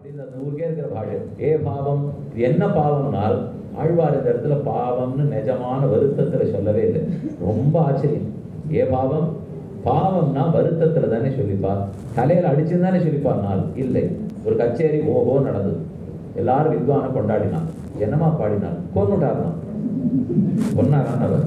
அப்படின்னு அந்த ஊருக்கே இருக்கிற பாஷை. பாவம் இது என்ன பாவம்னால் ஆழ்வார் இந்த இடத்துல பாவம்னு நிஜமான வருத்தத்துல சொல்லவே இல்லை. ரொம்ப ஆச்சரியம். பாவம் பாவம்னா வருத்தத்துல தானே சொல்லிப்பார், தலையில அடிச்சுன்னு தானே சொல்லிப்பார்னால் இல்லை. ஒரு கச்சேரி ஓஹோ நடந்தது, எல்லாரும் வித்வான கொண்டாடினான். என்னமா பாடினான்? கொன்னுட்டார்னா. கொன்னாரான் அவர்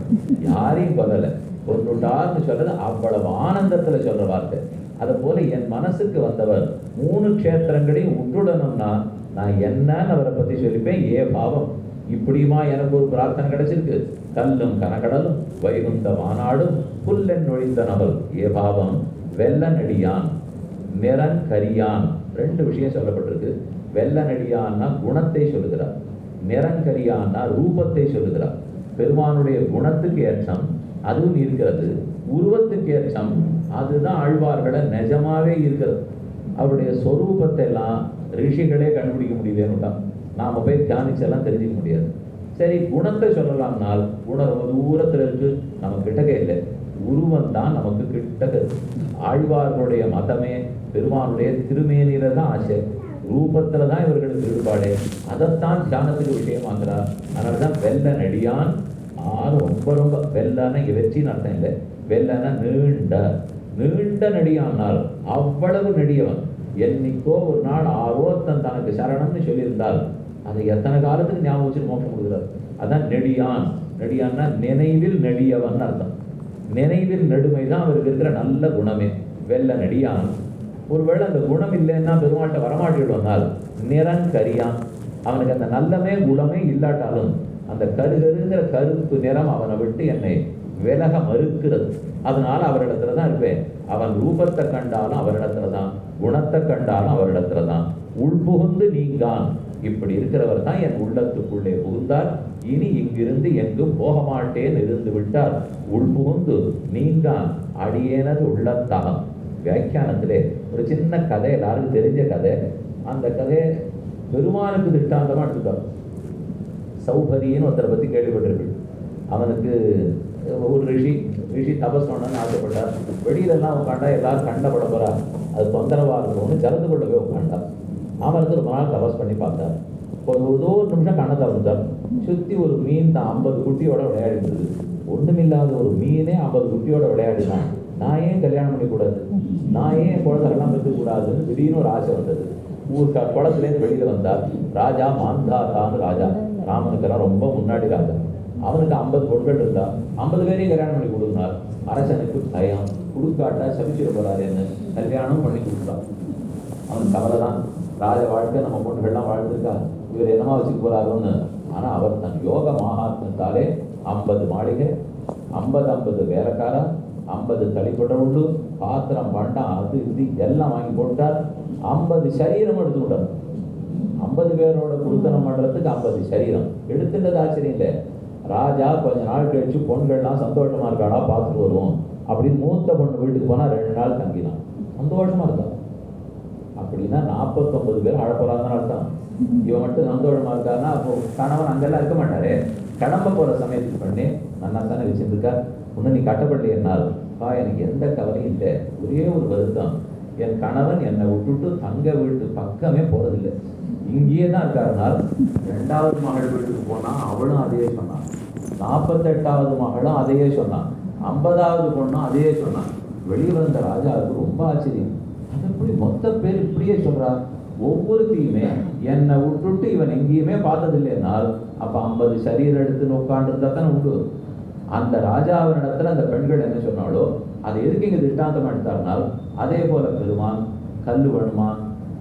யாரையும் கொல்லலை, கொன்னுட்டார்னு சொல்றது அவ்வளவு ஆனந்தத்துல சொல்ற வார்த்தை. அதை போல என் மனசுக்கு வந்தவர் 3 க்ஷேத்திரங்களையும் உற்றுடணும்னா நான் என்னன்னு அவரை பத்தி சொல்லிப்பேன். பாவம் இப்படியுமா எனக்கு ஒரு பிரார்த்தனை கிடைச்சிருக்கு. கல்லும் கனகடலும் வைகுந்த மாநாடும் புல்லென் நொழிந்த நபல் பாவம் வெள்ள நடியான் நிறன் கரியான். 2 விஷயம் சொல்லப்பட்டிருக்கு. வெள்ள நடியான்னா குணத்தை சொல்லுகிறார், நிறங்கரியான்னா ரூபத்தை சொல்லுகிறார். பெருமானுடைய குணத்துக்கு ஏற்றம் அதுவும் இருக்கிறது, உருவத்துக்கு ஏற்றம் அதுதான் ஆழ்வார்களை நிஜமாவே இருக்கிறது. அவருடைய சொரூபத்தை எல்லாம் ரிஷிகளே கண்டுபிடிக்க முடியலன்னு நாம போய் தியானிச்செல்லாம் தெரிஞ்சுக்க முடியாது. சரி, குணத்தை சொல்லலாம்னால் குணம் ரொம்ப தூரத்துல இருக்கு, நம்ம கிட்டக்கே இல்லை. உருவம் தான் நமக்கு கிட்டக்க. ஆழ்வார்களுடைய மதமே பெருமானுடைய திருமேனியில தான் ஆசை, ரூபத்துல தான் இவர்களுக்கு ஈடுபாடு. அதைத்தான் தியானத்துக்கு விஷயமாக்குறார். அதனாலதான் வெள்ள நடியான் ரொம்ப ரொம்ப வெள்ளன வெற்றின்னு அர்த்தம் இல்லை. வெள்ளன நீண்ட நீண்ட நடியானால் அவ்வளவு நெடியவன். என்னைக்கோ ஒரு நாள் ஆரோத்தன் தனக்கு சரணம்னு சொல்லியிருந்தால் அதை எத்தனை காலத்துக்கு ஞாபகம் வச்சு மோட்சம் கொடுக்குறார். அதான் நெடியான். நெடியான்னா நினைவில் நெடியவன் அர்த்தம். நினைவில் நெடுமை தான் அவருக்கு இருக்கிற நல்ல குணமே. வெள்ள நெடியான். ஒருவேளை அந்த குணம் இல்லைன்னா பெருமாட்ட வரமாட்டிடுவனால் நிறன் கரியான். அவனுக்கு அந்த நல்லமே குணமே இல்லாட்டாலும் அந்த கருகருங்கிற கருப்பு நிறம் அவனை விட்டு என்னை விலக மறுக்கிறது. அதனால அவரிடத்துல தான் இருப்பேன். அவன் ரூபத்தை கண்டாலும் அவரிடத்துல தான், குணத்தை கண்டாலும் அவரிடத்துல தான். உள்புகுந்து நீங்கான். இப்படி இருக்கிறவர் தான் என் உள்ளத்துக்குள்ளே புகுந்தார். இனி இங்கிருந்து எங்கும் போக மாட்டேன் இருந்து விட்டார். உள்புகுந்து நீங்கான் அடியேனது உள்ளத்தகம். வியாக்கியானத்திலே ஒரு சின்ன கதை, எல்லாருக்கும் தெரிஞ்ச கதை. அந்த கதையை பெருமானுக்கு திட்டாந்தமா எடுத்துட்டார். சௌபரின்னு ஒருத்தரை பத்தி கேள்விப்பட்டிருக்கு. அவனுக்கு ஒரு ரிஷி தபஸ் பண்ணணும்னு ஆசைப்பட்டார். வெளியிலெல்லாம் உட்காண்டா எல்லாரும் கண்டப்பட போறா, அது தொந்தரவா இருக்கணும்னு ஜலந்து கொண்டு போய் உட்காண்டார். அவனுக்கு ரொம்ப நாள் தபஸ் பண்ணி பார்த்தார். ஒரு நிமிஷம் கண்ணை திறந்தார். சுற்றி ஒரு மீன் தான் 50 குட்டியோட விளையாடிருந்தது. ஒன்றுமில்லாத ஒரு மீனே 50 குட்டியோட விளையாடினான். நான் ஏன் கல்யாணம் பண்ணிக்கூடாது, நான் ஏன் குழந்தைகள்லாம் பெற்றுக்கூடாதுன்னு திடீர்னு ஒரு ஆசை வந்தது. குளத்துலேருந்து வெளியில வந்தார். ராஜா மாந்தாதான்னு ராஜா, ராமனுக்கெல்லாம் ரொம்ப முன்னாடி ராஜா. அவனுக்கு 50 பொண்கள் இருந்தா 50 பேரையும் கல்யாணம் பண்ணி கொடுக்குனார். அரசனுக்கு பயம், கொடுக்காட்டா சபிச்சிட போறாருன்னு கல்யாணம் பண்ணி கொடுத்தான். அவன் கவலை தான், ராஜ வாழ்க்கை நம்ம பொண்ணுகள்லாம் வாழ்ந்துருக்கா, இவர் என்னமா வச்சுக்க போறாருன்னு. ஆனா அவர் தன் யோக மகாத்மத்தாலே 50 மாளிகை, 50 வேலைக்காரா, 50 தளிப்பட உண்டு, பாத்திரம் பண்டம் அது இது எல்லாம் வாங்கி போட்டார். 50 சரீரம் எடுத்துக்கிட்டார். 50 பேரோட குடுத்தனம் பண்றதுக்கு 50 சரீரம் எடுத்துட்டது ஆச்சரியம் இல்லை. ராஜா கொஞ்ச நாள் கழிச்சு பொண்கள்லாம் சந்தோஷமா இருக்காடா பார்த்துட்டு வருவோம் அப்படின்னு மூத்த பொண்ணு வீட்டுக்கு போனா 2 நாள் தங்கினான். சந்தோஷமா இருந்தான். அப்படின்னா 49 பேர் அழப்போறாங்கன்னு அர்த்தம். இவன் மட்டும் சந்தோஷமா இருக்காருன்னா அப்போ கணவன் அங்கெல்லாம் இருக்க மாட்டாரு. கிளம்ப போற சமயத்துக்கு பண்ணி நன்னா தானே வச்சிருந்துருக்கா, ஒன்னும் நீ கட்டப்படலை என்னால் எனக்கு எந்த கவலையும் இல்லை. ஒரே ஒரு வருத்தம், என் கணவன் என்னை விட்டுட்டு தங்க வீட்டு பக்கமே போறதில்லை, இங்கேயே தான் இருக்காருனால். 2வது மகள் வீட்டுக்கு போனா அவளும் அதையே சொன்னான். 48வது மகளும் அதையே சொன்னான். 50வது பொண்ணும் அதையே சொன்னான். வெளியே வந்த ராஜாவுக்கு ரொம்ப ஆச்சரியம். அது எப்படி மொத்த பேர் இப்படியே சொல்றார்? ஒவ்வொருத்தையுமே என்னை விட்டுட்டு இவன் எங்கேயுமே பார்த்ததில்லைனால் அப்ப 50 சரீரம் எடுத்துன்னு உட்காந்துருந்தா தானே உண்டு. அந்த ராஜாவினிடத்துல அந்த பெண்கள் என்ன சொன்னாலோ அதை எதுக்கு இங்க திட்டாந்தமா எடுத்தாருனால், அதே போல பெருமான் கல்லு வேணுமா,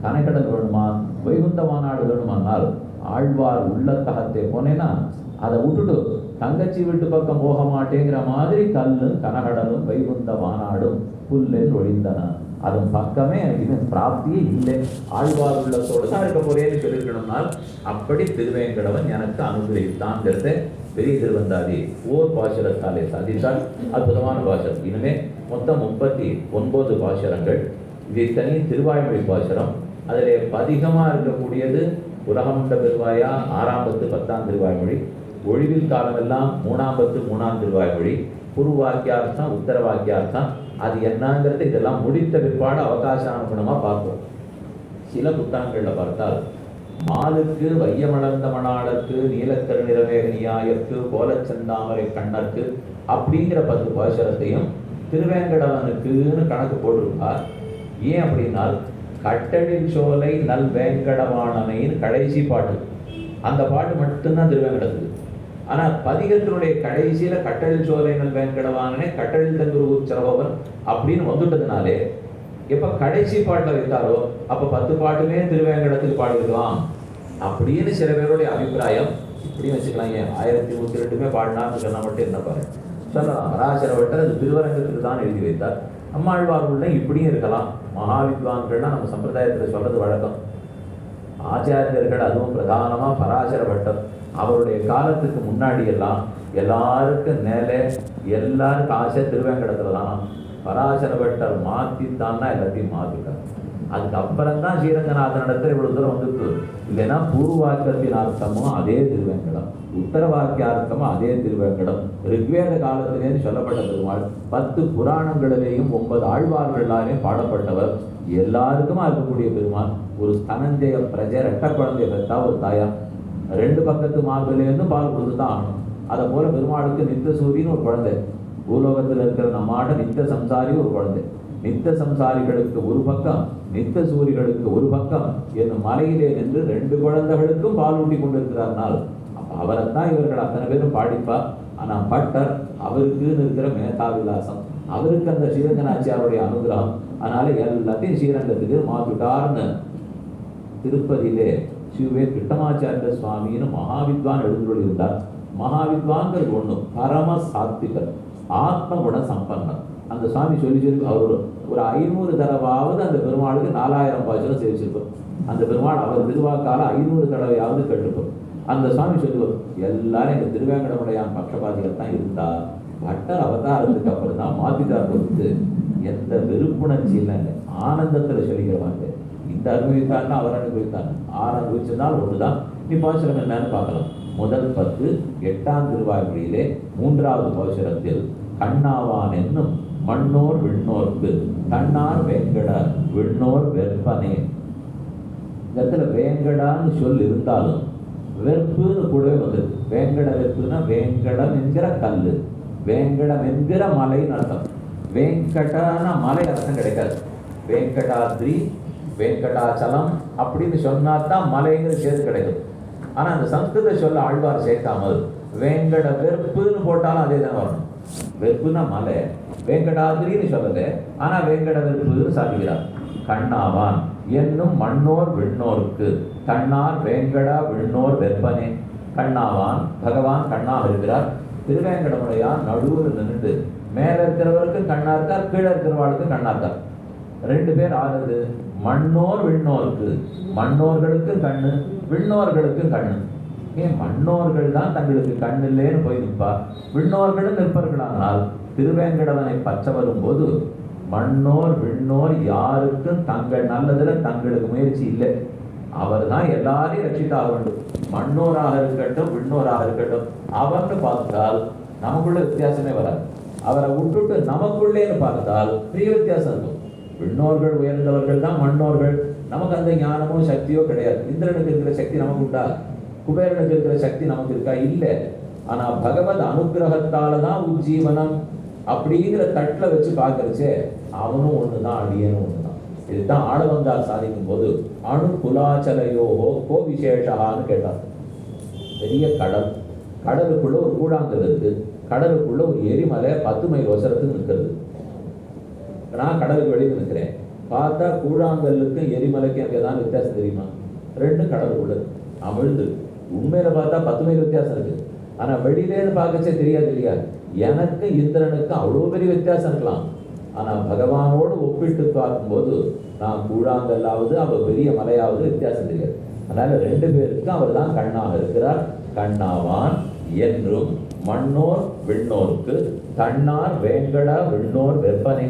கனக்கடல் வேணுமா, வைகுந்த மாநாடு வேணுமானால் ஆழ்வார் உள்ளத்தகத்தை போனேன்னா அதை விட்டுட்டு தங்கச்சி வீட்டு பக்கம் போக மாட்டேங்கிற மாதிரி கல்லும் கனகடலும் வைகுந்த மாநாடும் புல்லில் ஒழிந்தன. அதன் பக்கமே எனக்கு இன்னும் பிராப்தியே இல்லை. ஆழ்வார் உள்ளத்தோடு தான் இருக்க போறேன்னு சொல்லியிருக்கணும்னால் அப்படி திருவேங்கடவன் எனக்கு அனுகிரகித்தான்ங்கிறத பெரிய திருவந்தாதி ஓர் பாசுரத்தாலே சாதித்தால் அற்புதமான பாசுரம். இனிமே மொத்தம் 39 பாசுரங்கள். இது தனி திருவாய்மொழி பாசுரம். அதிலே பதிகமா இருக்கக்கூடியது உலகமுண்ட பெருவாயா 6ஆம் பத்து 10ஆம் திருவாய்மொழி, ஒழிவில் காலமெல்லாம் 3ஆம் பத்து 3ஆம் திருவாய்மொழி, பூர்வாக்கியார்த்தம் உத்தர வாக்கியார்த்தம். அது என்னங்கிறது இதெல்லாம் முடித்த பிற்பாடு அவகாசானுகுணமா பார்ப்போம். சில புத்தகங்களில் பார்த்தால் மாலுக்கு வையமளந்த மணாளருக்கு நீலக்கரு நிறமேகனியாயற்கு கோலச்சந்தாமரை கண்ணற்கு அப்படிங்கிற 10 பாசுரத்தையும் திருவேங்கடவனுக்குன்னு கணக்கு போட்டிருப்பார். ஏன் அப்படின்னா கட்டழில் சோலை நல் வேங்கடவாணனைன்னு கடைசி பாட்டு, அந்த பாட்டு மட்டும்தான் திருவேங்கடத்துக்கு. ஆனால் பதிகத்தினுடைய கடைசியில் கட்டழில் சோலை நல் வேங்கடவானனே கட்டழில் தங்குரு உச்சரவன் அப்படின்னு வந்துட்டதுனாலே எப்போ கடைசி பாட்டை வைத்தாரோ அப்போ 10 பாட்டுமே திருவேங்கடத்துக்கு பாடிருக்கலாம் அப்படின்னு சில பேருடைய அபிப்பிராயம். இப்படின்னு வச்சுக்கலாம். ஏன் 1102 பாடினான்னு சொன்னால் மட்டும் என்ன பாரு சொல்லலாம். பராசர பட்டர் அது திருவரங்கத்துக்கு தான் எழுதி வைத்தார். நம்மாழ்வார்குள்ள இப்படியும் இருக்கலாம். மகாவித்வான்கள்லாம் நம்ம சம்பிரதாயத்தில் சொல்றது வழக்கம். ஆச்சாரியர்கள் அதுவும் பிரதானமாக பராசர பட்டர் அவருடைய காலத்துக்கு முன்னாடி எல்லாம் எல்லாருக்கும் நேலே எல்லாருக்கும் ஆசை திருவேங்கடத்துல தான். பராசர பட்டர் மாற்றித்தான்னா எல்லாத்தையும் மாற்றிட்டார். அதுக்கப்புறம் தான் ஸ்ரீரங்கநாதன் இடத்துல இவ்வளவு தூரம் வந்துருக்கு. இல்லைன்னா பூர்வாக்கியத்தின் அர்த்தமும் அதே திருவேங்கடம், உத்தர வாக்கியார்த்தமும் அதே திருவேங்கடம். ரிக்வேத காலத்திலேன்னு சொல்லப்பட்ட பெருமாள் 10 புராணங்களிலேயும் 9 ஆழ்வார்களாலேயும் பாடப்பட்டவர். எல்லாருக்குமா இருக்கக்கூடிய பெருமாள். ஒரு ஸ்தனஞ்சய பிரஜை ரெட்ட குழந்தைய பெற்றா ஒரு தாயா 2 பக்கத்து மார்பிலேருந்து பால் கொடுத்து தான் ஆகணும். அதை போல பெருமாளுக்கு நித்த சூரியன்னு ஒரு குழந்தை, பூலோகத்தில் இருக்கிற நம்மாட நித்த சம்சாரி ஒரு குழந்தை. நித்த சம்சாரிகளுக்கு ஒரு பக்கம், நித்த சூரிகளுக்கு ஒரு பக்கம் என்னும் மலையிலே நின்று 2 குழந்தைகளுக்கும் பால் ஊட்டி கொண்டிருக்கிறார்னால் அவரைத்தான் இவர்கள் அத்தனை பேரும் பாடிப்பா. ஆனால் பட்டர் அவருக்குன்னு இருக்கிற மேதாவிலாசம், அவருக்கு அந்த ஸ்ரீரங்கநாச்சியாருடைய அனுகிரகம். அதனால எல்லாத்தையும் ஸ்ரீரங்கத்துக்கு மாத்துட்டார்னு திருப்பதியிலே சிவே கிருஷ்ணமாச்சாரிய சுவாமின்னு மகாவித்வான் எழுந்துள்ளார். மகாவித்வான்கள் ஒன்று பரம சாத்விகர், ஆத்ம குண சம்பன்னர். அந்த சுவாமி சொல்லி அவர் ஒரு 500 தடவாவது அந்த பெருமாளுக்கு 4000 பாசுரம் சேவிச்சிருப்பார். அந்த பெருமாள் அவர் திருவாக்கால 500 தடவையாவது கேட்டுப்பார். அந்த சுவாமி சொல்லுவார், எல்லாரும் எங்கள் திருவேங்கடமுடையான் பட்சபாதிகள் தான் இருந்தா, பட்டர் அவதாரத்துக்கு அப்புறம் தான் மாத்திட்டார் கொடுத்து எந்த வெறுப்புணர்ச்சி இல்லை, ஆனந்தத்தில் சொல்லிக்கிறவாங்க. இந்த அனுபவித்தார்னா அவர் அனுபவித்தார், அனுபவிச்சதுனால ஒன்றுதான். நீ பாசுரம் என்னன்னு பார்க்கலாம். முதல் 10 8ஆம் திருவாய்மொழியிலே 3வது பாசுரத்தில் கண்ணாவான் என்னும் மண்ணோர் விண்ணோர்க்கு கண்ணார் வேங்கட விண்ணோர் வெற்பனே. இந்த இடத்துல வேங்கடான்னு சொல் இருந்தாலும் வெற்புன்னு கூடவே வந்திருக்கு. வேங்கட வெற்புனா வேங்கடம் என்கிற கல்லு, வேங்கடம் என்கிற மலைன்னு அர்த்தம். வேங்கடான மலை அர்த்தம் கிடைக்காது. வேங்கடாத்ரி வேங்கடாச்சலம் அப்படின்னு சொன்னா தான் மலைங்கிற சேர்த்து கிடைக்கும். ஆனால் அந்த சம்ஸ்கிருத சொல்ல ஆழ்வார் சேர்க்காமல் வேங்கட வெற்புன்னு போட்டாலும் அதே தான் வரணும். வெற்புனா மலை, வேங்கடாதிரின்னு சொல்லலை, ஆனால் வேங்கட வெற்புன்னு சாதிக்கிறார். கண்ணாவான் என்னும் மண்ணோர் விண்ணோருக்கு கண்ணார் வேங்கடா விண்ணோர் வெப்பனே. கண்ணாவான் பகவான் கண்ணாக இருக்கிறார். திருவேங்கடமுடையான் நடுவில் நின்று மேலே இருக்கிறவருக்கு கண்ணா இருக்கார், கீழே இருக்கிறவாளுக்கு கண்ணா இருக்கார். 2 பேர் ஆகுது. மண்ணோர் விண்ணோருக்கு, மண்ணோர்களுக்கு கண்ணு, விண்ணோர்களுக்கு கண்ணு. ஏன் மண்ணோர்கள் தான் தங்களுக்கு கண் இல்லைன்னு போய் நிற்பா, விண்ணோர்களும் நிற்பர்களானால் திருவேங்கடவனை பற்ற வரும்போது மண்ணோர் விண்ணோர் யாருக்கும் தங்கள் நல்லதுல தங்களுக்கு முயற்சி இல்லை. அவர் தான் எல்லாரையும் ரட்சித்தாக வேண்டும். மண்ணோராக இருக்கட்டும் விண்ணோராக இருக்கட்டும், அவர்னு பார்த்தால் நமக்குள்ள வித்தியாசமே வராது. அவரை விட்டுட்டு நமக்குள்ளேன்னு பார்த்தால் பெரிய வித்தியாசம் இருக்கும். விண்ணோர்கள் உயர்ந்தவர்கள் தான் மண்ணோர்கள். நமக்கு அந்த ஞானமோ சக்தியோ கிடையாது. இந்திரனுக்கு இருக்கிற சக்தி நமக்கு உண்டா? குபேரனுக்கு இருக்கிற சக்தி நமக்கு இருக்கா? இல்லை. ஆனால் பகவத் அனுகிரகத்தால தான் உஜ்ஜீவனம் அப்படிங்கிற தட்டில் வச்சு பார்க்கறச்சே அவனும் ஒன்று தான், அடியனும் ஒன்று தான். இதுதான் ஆளவந்தார் சாதிக்கும் போது அணு குலாச்சலையோகோ கோ விசேஷான்னு கேட்டார். பெரிய கடல், கடலுக்குள்ள ஒரு கூழாங்கல் இருக்கு, கடலுக்குள்ள ஒரு எரிமலை 10 மைல் உசரத்துக்கு நிற்கிறது. நான் கடலுக்கு வெளியில் நிற்கிறேன். பார்த்தா கூழாங்கல்லுக்கும் எரிமலைக்கும் எனக்கு ஏதாவது வித்தியாசம் தெரியுமா? 2 கடலுக்குள்ள அமிழ்ந்து. உண்மையில பார்த்தா 10 மைல் வித்தியாசம் இருக்கு. ஆனா வெளியிலேன்னு பார்க்கச்சே தெரியாது இல்லையா? எனக்கு இந்திரனுக்கு அவ்வளோ பெரிய வித்தியாசம் இருக்கலாம். ஆனா பகவானோடு ஒப்பிட்டு பார்க்கும்போது நான் கூழாங்கல்லாவது அவர் பெரிய மலையாவது வித்தியாசம் தெரியாது. அதனால 2 பேருக்கும் அவர் தான் கண்ணாக இருக்கிறார். கண்ணாவான் என்றும் மண்ணோர் விண்ணோருக்கு தன்னார் வேங்கடா விண்ணோர் வெப்பனே.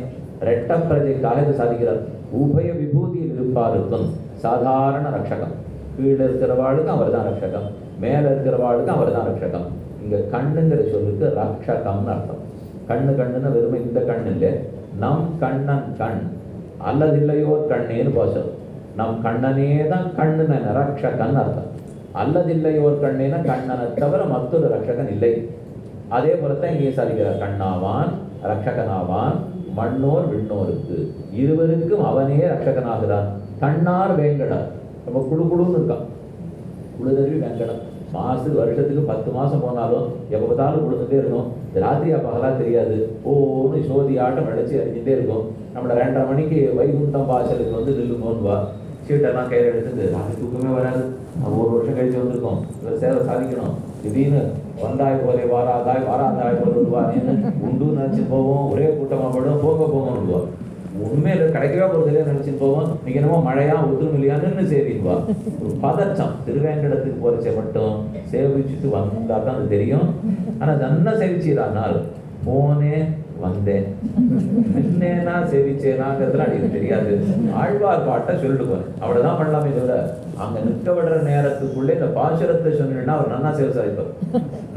ரெட்ட பிரஜைக்காக இது சாதிக்கிறார். உபய விபூதியில் இருப்பாருக்கும் சாதாரண ரட்சகம். கீழே இருக்கிறவாளுக்கும் அவர் தான் ரட்சகம், மேலே இருக்கிறவாளுக்கும் அவர் தான் ரட்சகம். இங்கே கண்ணுங்கிற சொல்லுக்கு ரட்சகம்னு அர்த்தம். கண்ணுன்னு வெறுமை இந்த கண் இல்லை, நம் கண்ணன் கண் அல்லது இல்லையோ கண்ணேன்னு பாசம். நம் கண்ணனே தான் கண்ணன ரக்ஷகன் அர்த்தம். அல்லதில்லையோர் கண்ணேன கண்ணனை தவிர மற்றொரு ரக்ஷகன் இல்லை. அதே போலத்தான் இங்கே சாதிக்கிறார். கண்ணாவான் ரக்ஷகனாவான் மண்ணோர் விண்ணோருக்கு இருவருக்கும் அவனே ரக்ஷகனாகிறான். கண்ணார் வேங்கடம் நம்ம குழு குழுன்னு இருக்கான். குழுதருவி வேங்கடம் வருஷத்துக்கு 10 மாதம் போனாலும் எப்போ பார்த்தாலும் கொடுத்துட்டே இருக்கும். ராத்திரியா பகலா தெரியாது. ஓன்னு சோதி ஆட்டம் அடைச்சி அறிஞ்சிட்டே இருக்கும். நம்மளை 2:30 மணிக்கு வைகுண்டம் வாசலுக்கு வந்து நில்லுங்கோன்னுவா. சீட்டெல்லாம் கையில் எடுத்துட்டு ராத்திரி தூக்கமே வராது. நம்ம 1 வருஷம் கழிச்சு வந்திருக்கோம். இதில் சேவை சாதிக்கணும். திடீர்னு வந்தாய் போலே வாராதாய் போல வருவான்னு உண்டு நினச்சி போவோம். ஒரே கூட்டமாக படும் போங்கன்னுவா. உண்மையில கிடைக்கவே போகிறதுலே நினைச்சுட்டு போவோம். நீங்க என்னமோ மழையா ஒத்துரும் இல்லையான்னு சேவிக்குவா. ஒரு பதச்சம். திருவேங்கடத்துக்கு போறச்ச மட்டும் சேவிச்சுட்டு வந்தா தான் அது தெரியும். ஆனா தன்ன சேவிச்சிடானால் போனேன் வந்தேன் நின்னேனா சேவிச்சேனாங்கிறதுலாம் எனக்கு தெரியாது. ஆழ்வார் பாட்டை சொல்லிட்டு போறேன் அவ்வளவுதான் பண்ணலாமே தவிர அங்க நிற்க விடுற நேரத்துக்குள்ளே இந்த பாசுரத்தை சொன்னா அவர் நன்னா சேவை சாதிப்பார்.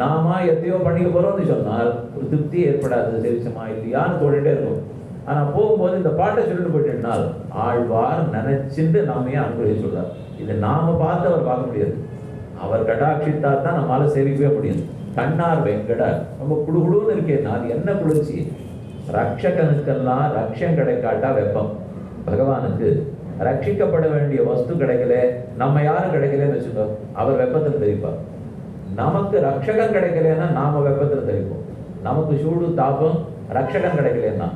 நாம எத்தையோ பண்ணிக்க போறோம்னு சொன்னால் ஒரு திருப்தி ஏற்படாது. சேவிச்சமா இல்லையான்னு தோண்டிட்டே இருக்கும். ஆனா போகும்போது இந்த பாட்டை சொல்லிட்டு போயிட்டேன்னால் ஆழ்வார் நினைச்சுட்டு நம்மையே அனுபவிச்சு சொல்றார். இது நாம பார்த்து அவர் பார்க்க முடியாது. அவர் கடாட்சித்தா தான் நம்மளால சேவிக்கவே முடியும். கண்ணார் வெங்கட ரொம்ப குடுகுடுன்னு இருக்கேன். அது என்ன குளிர்ச்சி. ரக்ஷகனுக்கெல்லாம் ரக்ஷம் கிடைக்காட்டா வெப்பம். பகவானுக்கு ரட்சிக்கப்பட வேண்டிய வஸ்து கிடைக்கல, நம்ம யாரும் கிடைக்கலன்னு வச்சுக்கோ, அவர் வெப்பத்தில் தெரிப்பார். நமக்கு ரக்ஷகன் கிடைக்கலன்னா நாம வெப்பத்தில் தெரிப்போம். நமக்கு சூடு தாபம் ரக்ஷகன் கிடைக்கலன்னா,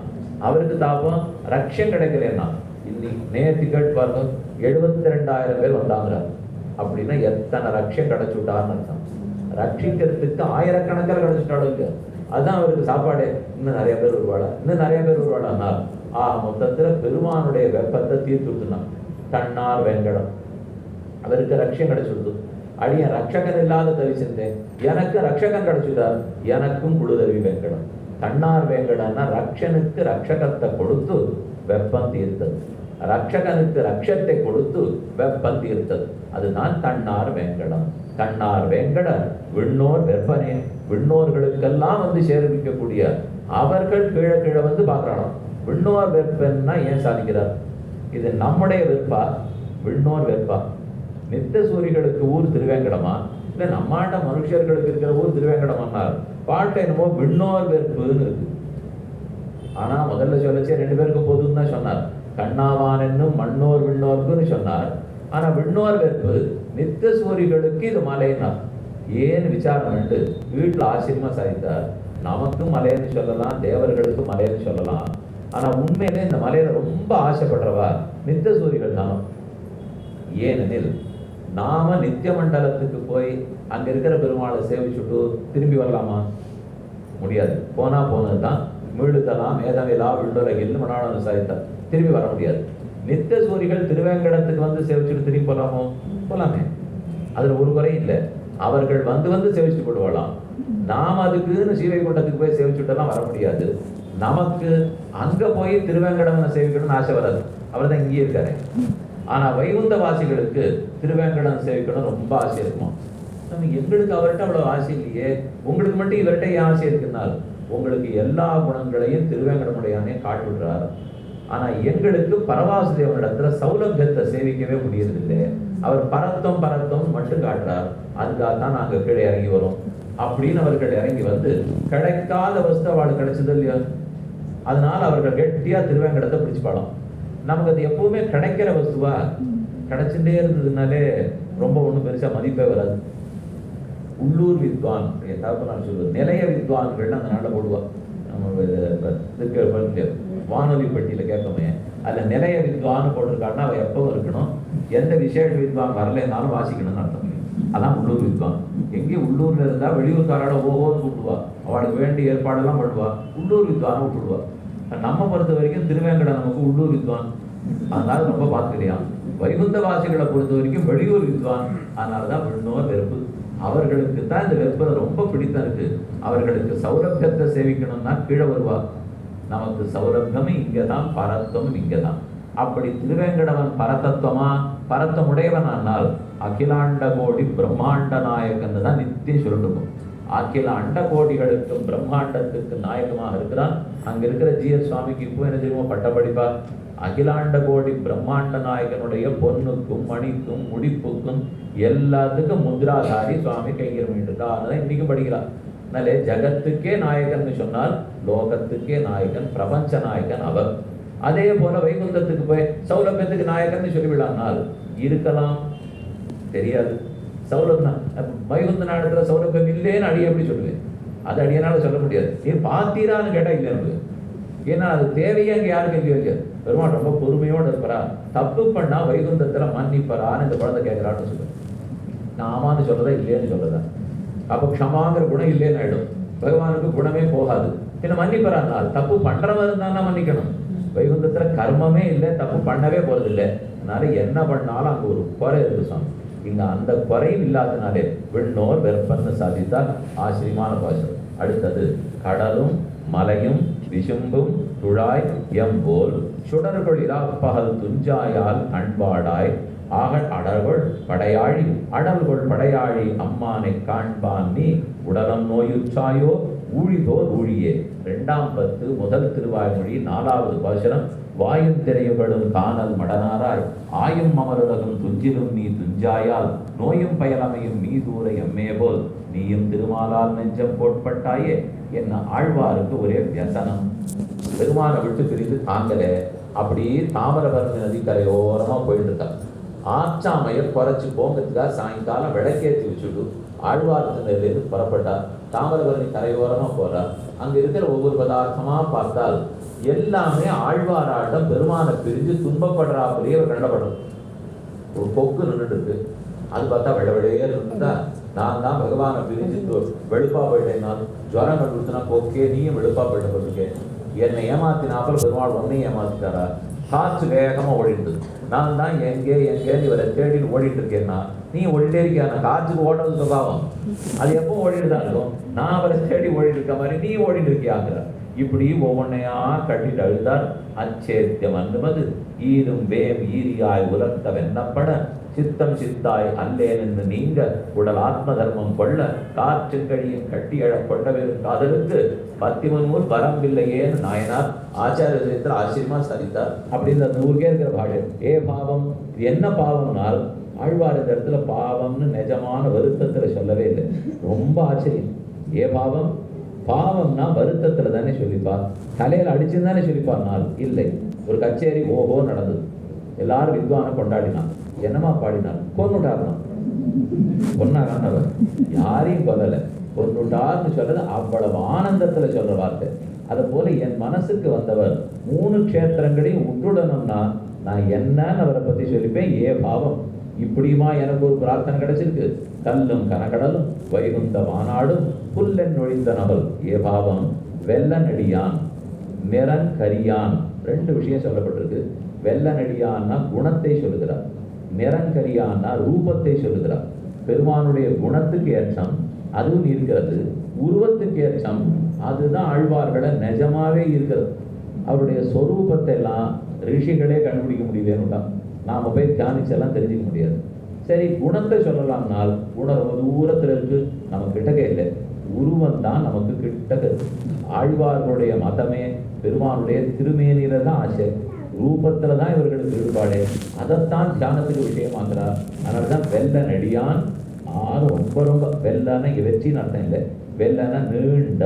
அவருக்கு தாபம் ரக்ஷம் கிடைக்கலன்னா. இன்னைக்கு நேற்று கேட்டு பாருங்க 72,000 பேர் வந்தாங்கிறார். அப்படின்னா எத்தனை ரக்ஷம் கிடைச்சுட்டான்னு அர்த்தம். ரட்சிக்கிறதுக்கு ஆயிரக்கணக்கில் கிடைச்சிட்டாளுங்க. அதுதான் அவருக்கு சாப்பாடு. இன்னும் நிறைய பேர் வருவாளா. மொத்தத்துல பெருமானுடைய வெப்பத்தை தீர்த்துனான். தன்னார் வெங்கடம் அவருக்கு ரக்ஷம் கிடைச்சுடுது. அடியன் ரட்சகன் இல்லாத தவிச்சிருந்தேன், எனக்கு ரட்சகன் கிடைச்சுட்டார். எனக்கும் குழுதவி வெங்கடம். தன்னார் வேங்கடம்னா ரக்ஷனுக்கு ரக்ஷகத்தை கொடுத்து வெப்பம் தீர்த்தது, ரக்ஷகனுக்கு ரக்ஷத்தை கொடுத்து வெப்பம் தீர்த்தது. அதுதான் தன்னார் வேங்கடம். தன்னார் வேங்கட விண்ணோர் வெப்பனே. விண்ணோர்களுக்கெல்லாம் வந்து சேரவிக்கக்கூடிய அவர்கள் கீழே கீழே வந்து பார்க்கறானோ. விண்ணோர் வெப்பன்னா ஏன் சாதிக்கிறார்? இது நம்முடைய வெப்பா? விண்ணோர் வெப்பா? நித்திய சூரிகளுக்கு ஊர் திருவேங்கடமா, இல்லை நம்மாட்ட மனுஷர்களுக்கு இருக்கிற ஊர் திருவேங்கடமானார் பாட்டை என்னமோ விண்ணோர் வெறுப்புன்னு இருக்கு. ஆனா முதல்ல சொல்லச்சே 2 பேருக்கு பொதுன்னு தான் சொன்னார். கண்ணாவான் என்னும் மண்ணோர் விண்ணோர்க்குன்னு சொன்னார். ஆனா விண்ணோர் வெறுப்பு நித்திய சூரிகளுக்கு இது மலைன்னா ஏன்னு விசாரம் பண்ணிட்டு வீட்டுல ஆச்சரியமா சாதித்தார். நமக்கும் மலைன்னு சொல்லலாம், தேவர்களுக்கும் மலைன்னு சொல்லலாம். ஆனா உண்மையிலே இந்த மலையில ரொம்ப ஆசைப்படுறவா நித்திய சூரிகள் தானோ. ஏனெனில் நாம நித்திய மண்டலத்துக்கு போய் அங்க இருக்கிற பெருமாளை சேவிச்சுட்டு திரும்பி வரலாமா? முடியாது. போனதுதான் மீழுத்தலாம் மேதவிலா விழுலகில் மனாளன் சாதித்தார். திரும்பி வர முடியாது. நித்திய சூரிகள் திருவேங்கடத்துக்கு வந்து சேவிச்சுட்டு திரும்பி போலாமோ? போலாமே. அதுல ஒரு குறையும் இல்லை. அவர்கள் வந்து சேவிச்சுட்டு போடுவாளாம். நாம் அதுக்குன்னு ஸ்ரீவைகுண்டத்துக்கு போய் சேவிச்சுட்டெல்லாம் வர முடியாது. நமக்கு அங்க போய் திருவேங்கடம் சேவிக்கணும்னு ஆசை வராது. அவர் தான் இங்கேயே இருக்காரு. ஆனா வைகுந்த வாசிகளுக்கு திருவேங்கடம் சேவிக்கணும் ரொம்ப ஆசை இருக்குமா? எங்களுக்கு அவர்கிட்ட அவ்வளவு ஆசை இல்லையே. உங்களுக்கு மட்டும் இவர்கிட்ட ஏன் ஆசை இருக்குனால் உங்களுக்கு எல்லா குணங்களையும் திருவேங்கடமுடையானே காட்டி விடுறார். ஆனா எங்களுக்கு பரவாசுதேவனிடத்துல சௌலபியத்தை சேவிக்கவே முடியறதில்லை. அவர் பரத்தம் மட்டும் காட்டுறார். அதுக்காக தான் நாங்க கீழே இறங்கி வரோம் அப்படின்னு அவர்கள் இறங்கி வந்து கிடைக்காத வஸ்து அவளுக்கு கிடைச்சது இல்லையா? அதனால அவர்கள் கெட்டியா திருவேங்கடத்தை பிடிச்சு பாடம். நமக்கு அது எப்பவுமே கிடைக்கிற வஸ்துவா கிடைச்சுட்டே இருந்ததுனாலே ரொம்ப ஒன்றும் பெருசா மதிப்பே வராது. உள்ளூர் வித்வான் நான் சொல்லுவேன், நிலைய வித்வான்கள் அந்த நாட்டில் போடுவா. நம்ம வானொலி பெட்டியில கேட்போமே, அதுல நிலைய வித்வான் போட்டிருக்காருன்னா அவ எப்பவும் இருக்கணும். எந்த விசேஷ வித்வான் வரலைன்னாலும் வாசிக்கணும்னு அர்த்தம். அதான் உள்ளூர் வித்வான். எங்கேயும் உள்ளூர்ல இருந்தா வெளியூர்காரோட ஓஹோன்னு கூப்பிடுவா. அவளுக்கு வேண்டிய ஏற்பாடெல்லாம் பண்ணுவா. உள்ளூர் வித்வானை விட்டுடுவா. நம்ம பொறுத்த வரைக்கும் திருவேங்கடம் நமக்கு உள்ளூர் வித்வான், அதனால ரொம்ப பார்த்துக்கலாம். வைகுந்த வாசிகளை பொறுத்த வரைக்கும் வெளியூர் வித்வான், அதனாலதான் விண்ணோர் வெறுப்பு. அவர்களுக்கு தான் இந்த வெறுப்பை ரொம்ப பிடித்தம் இருக்கு. அவர்களுக்கு சௌரபியத்தை சேவிக்கணும்னா கீழே வருவா. நமக்கு சௌரபியமும் இங்கதான், பரத்தமும் இங்கதான். அப்படி திருவேங்கடவன் பரதத்துவமா பரத்தமுடையவனால் அகிலாண்ட கோடி பிரம்மாண்ட நாயகன் தான் நித்தியம் சொல்லணும். அகில அண்ட கோடிகளுக்கும் பிரம்மாண்டத்துக்கு நாயகமாக இருக்கிறான். அங்க இருக்கிற ஜிஎஸ் சுவாமிக்கு இப்போ என்ன தெரியுமோ பட்ட படிப்பா. அகிலாண்ட கோடி பிரம்மாண்ட நாயகனுடைய பொண்ணுக்கும் மணிக்கும் முடிப்புக்கும் எல்லாத்துக்கும் முத்ராதாரி சுவாமி கைங்கரம் இருக்கா. அதுதான் இன்னைக்கும் படிக்கலாம். அதனாலே ஜகத்துக்கே நாயகன் சொன்னால் லோகத்துக்கே நாயகன், பிரபஞ்ச நாயகன் அவர். அதே போல வைகுந்தத்துக்கு போய் சௌலபியத்துக்கு நாயகன் சொல்லிவிடலாம் இருக்கலாம், தெரியாது. வைகுந்த நாடத்துல சௌலபியம் இல்லைன்னு அடி எப்படி சொல்லுவேன்? அது அடியனால சொல்ல முடியாது. நீ பார்த்தீரான்னு கேட்டா இல்லை எனக்கு. ஏன்னா அது தேவையே அங்கே யாரும் கேள்வி வைக்காது. பெருமாள் ரொம்ப பொறுமையோடு இருப்பாரா, தப்பு பண்ணா வைகுந்தத்துல மன்னிப்பரான்னு இந்த குழந்தை கேட்கிறான்னு சொல்லுவேன். நான் ஆமான்னு சொல்றதா இல்லையேன்னு சொல்றதா? அப்போ க்ஷமாங்கிற குணம் இல்லைன்னு ஆயிடும். பகவானுக்கு குணமே போகாது. பின்ன மன்னிப்பரானால் தப்பு பண்றவன் இருந்தான்னா மன்னிக்கணும். வைகுந்தத்துல கர்மமே இல்லை, தப்பு பண்ணவே போறது இல்லை. அதனால என்ன பண்ணாலும் அங்க ஒரு குறை இருக்கு சுவாமி. இங்க அந்த குறையும் இல்லாதனாலே விண்ணோர் வெப்பன்னு சாதித்தால் ஆச்சரியமான பாசம். அடுத்தது கடலும் மலையும் விசும்பும் துழாய் எம்போல் சுடர்கள் இராப்பகல் துஞ்சாயால் அன்பாடாய் ஆகல் அடல்கொள் படையாழி அடல்கொள் படையாழி அம்மானை காண்பான் நீ உடலம் நோயுற்றாயோ ஊழிதோர் ஊழியே. 2ஆம் பத்து முதல் திருவாய்மொழி 4வது பாசுரம். வாயும் திரையுகளும் காணல் மடனாராய் ஆயும் அமருலகும் துஞ்சிலும் நீ துஞ்சாயால் நோயும் பயலமையும் நீ தூர எம்மே போல் நீயும் திருமாலால் நெஞ்சம் போட்பட்டாயே. என்ன ஆழ்வாருக்கு ஒரே வியசனம். பெருமானை விட்டு பிரிந்து தாங்கலே. அப்படி தாமிரபரணி நதி கரையோரமா போயிட்டு இருக்கா. ஆச்சாமையை குறைச்சி போங்கிறதுக்காக சாயங்காலம் விளக்கேற்றி வச்சுட்டு ஆழ்வார்த்திலிருந்து புறப்பட்டா. தாமிரபரணி கரையோரமா போறா. அங்க இருக்கிற ஒவ்வொரு பதார்த்தமா பார்த்தால் எல்லாமே ஆழ்வாராட்டம் பெருமானை பிரிஞ்சு துன்பப்படுறாப்புலேயே அவர் கண்டப்படும். ஒரு கொக்கு நின்றுட்டு இருக்கு, அது பார்த்தா விடவிடையே இருந்தா நான் தான் பகவானை பிரிஞ்சு வெளுப்பா போயிட்டேனால் ஜுரம் கண்டுனா கொக்கே நீயும் வெளுப்பா போயிட்ட போட்டுருக்கேன். என்னை ஏமாத்தினாப்பல் பெருமாள் ஒன்னையும் ஏமாத்திட்டாரா? காற்று வேகமா ஓடிட்டு நான் தான் எங்கே எங்கேன்னு இவரை தேடின்னு ஓடிட்டு இருக்கேன்னா நீ ஓடிட்டே இருக்கியா? நான் காற்றுக்கு ஓடுறது சுபாவம், அது எப்போ ஓடிட்டு தான் இருக்கும். நான் அவரை தேடி ஓடிட்டு இருக்க மாதிரி நீ ஓடிட்டு இருக்கியாங்கிற. இப்படி ஒவ்வொன்னையா கட்டிட்டு அழுதார். அச்சேத்தியம் அன்றுமது ஈரும் வேம் ஈரியாய் உலர்த்த வெண்ணப்பட சித்தம் சித்தாய் அல்லேன் என்று நீங்க உடல் ஆத்ம தர்மம் கொள்ள காற்று கழியும் கட்டி எழ கொண்டவரும் காதலுக்கு 13 வரம்பில்லையேன்னு நாயனார் ஆச்சாரியத்தில் ஆச்சரியமா சரித்தார். அப்படின்னு அந்த ஊருக்கே இருக்கிற பாடு. ஏ பாவம், என்ன பாவம்னால் ஆழ்வார் இந்த இடத்துல பாவம்னு நிஜமான வருத்தத்துல சொல்லவே இல்லை. ரொம்ப ஆச்சரியம். ஏ பாவம், பாவம்னா வருத்தத்துல தானே சொல்லிப்பார். தலையில அடிச்சுன்னு தானே சொல்லிப்பார்னால் இல்லை. ஒரு கச்சேரி ஓஹோ நடந்தது, எல்லாரும் வித்வான கொண்டாடினான். என்னமா பாடினார்? கொன்னுட்டார்னா கொன்னாரான். அவர் யாரையும் கொல்லல, கொன்னுட்டார்னு சொல்றது அவ்வளவு ஆனந்தத்துல சொல்ற வார்த்தை. அதை போல என் மனசுக்கு வந்தவர் 3 க்ஷேத்திரங்களையும் விட்டுடணும்னா நான் என்னன்னு அவரை பத்தி சொல்லிப்பேன். ஏ பாவம், இப்படியுமா எனக்கு ஒரு பிரார்த்தனை கிடைச்சிருக்கு. கல்லும் கனகடலும் வைகுந்த மாநாடும் புல்லன் நொழிந்த நபல். ஏ பாவம், வெள்ள நடியான் நிறன் கரியான். 2 விஷயம் சொல்லப்பட்டிருக்கு. வெள்ள நடியான்னா குணத்தை சொல்லுகிறார், நிறங்கரியான்னா ரூபத்தை சொல்லுகிறார். பெருமானுடைய குணத்துக்கு ஏற்றம் அதுவும் இருக்கிறது, உருவத்துக்கு ஏற்றம் அதுதான் ஆழ்வார்களை நிஜமாவே இருக்கிறது. அவருடைய சொரூபத்தை எல்லாம் ரிஷிகளே கண்டுபிடிக்க முடியலன்னு நாம போய் தியானிச்செல்லாம் தெரிஞ்சுக்க முடியாது. சரி, குணத்தை சொல்லலாம்னால் குணம் ரொம்ப தூரத்தில் இருக்கு, நம்ம கிட்டக்க இல்லை. உருவம் தான் நமக்கு கிட்டக்க இருக்கு. ஆழ்வார்களுடைய மதமே பெருமானுடைய திருமேனியில தான் ஆசை, ரூபத்துல தான் இவர்களுக்கு ஈடுபாடு. அதைத்தான் தியானத்துக்கு விஷயமாக்குறார். அதனாலதான் வெள்ள நடியான். ரொம்ப ரொம்ப வெள்ளன வெற்றின்னு அர்த்தம் இல்லை. வெள்ளன நீண்ட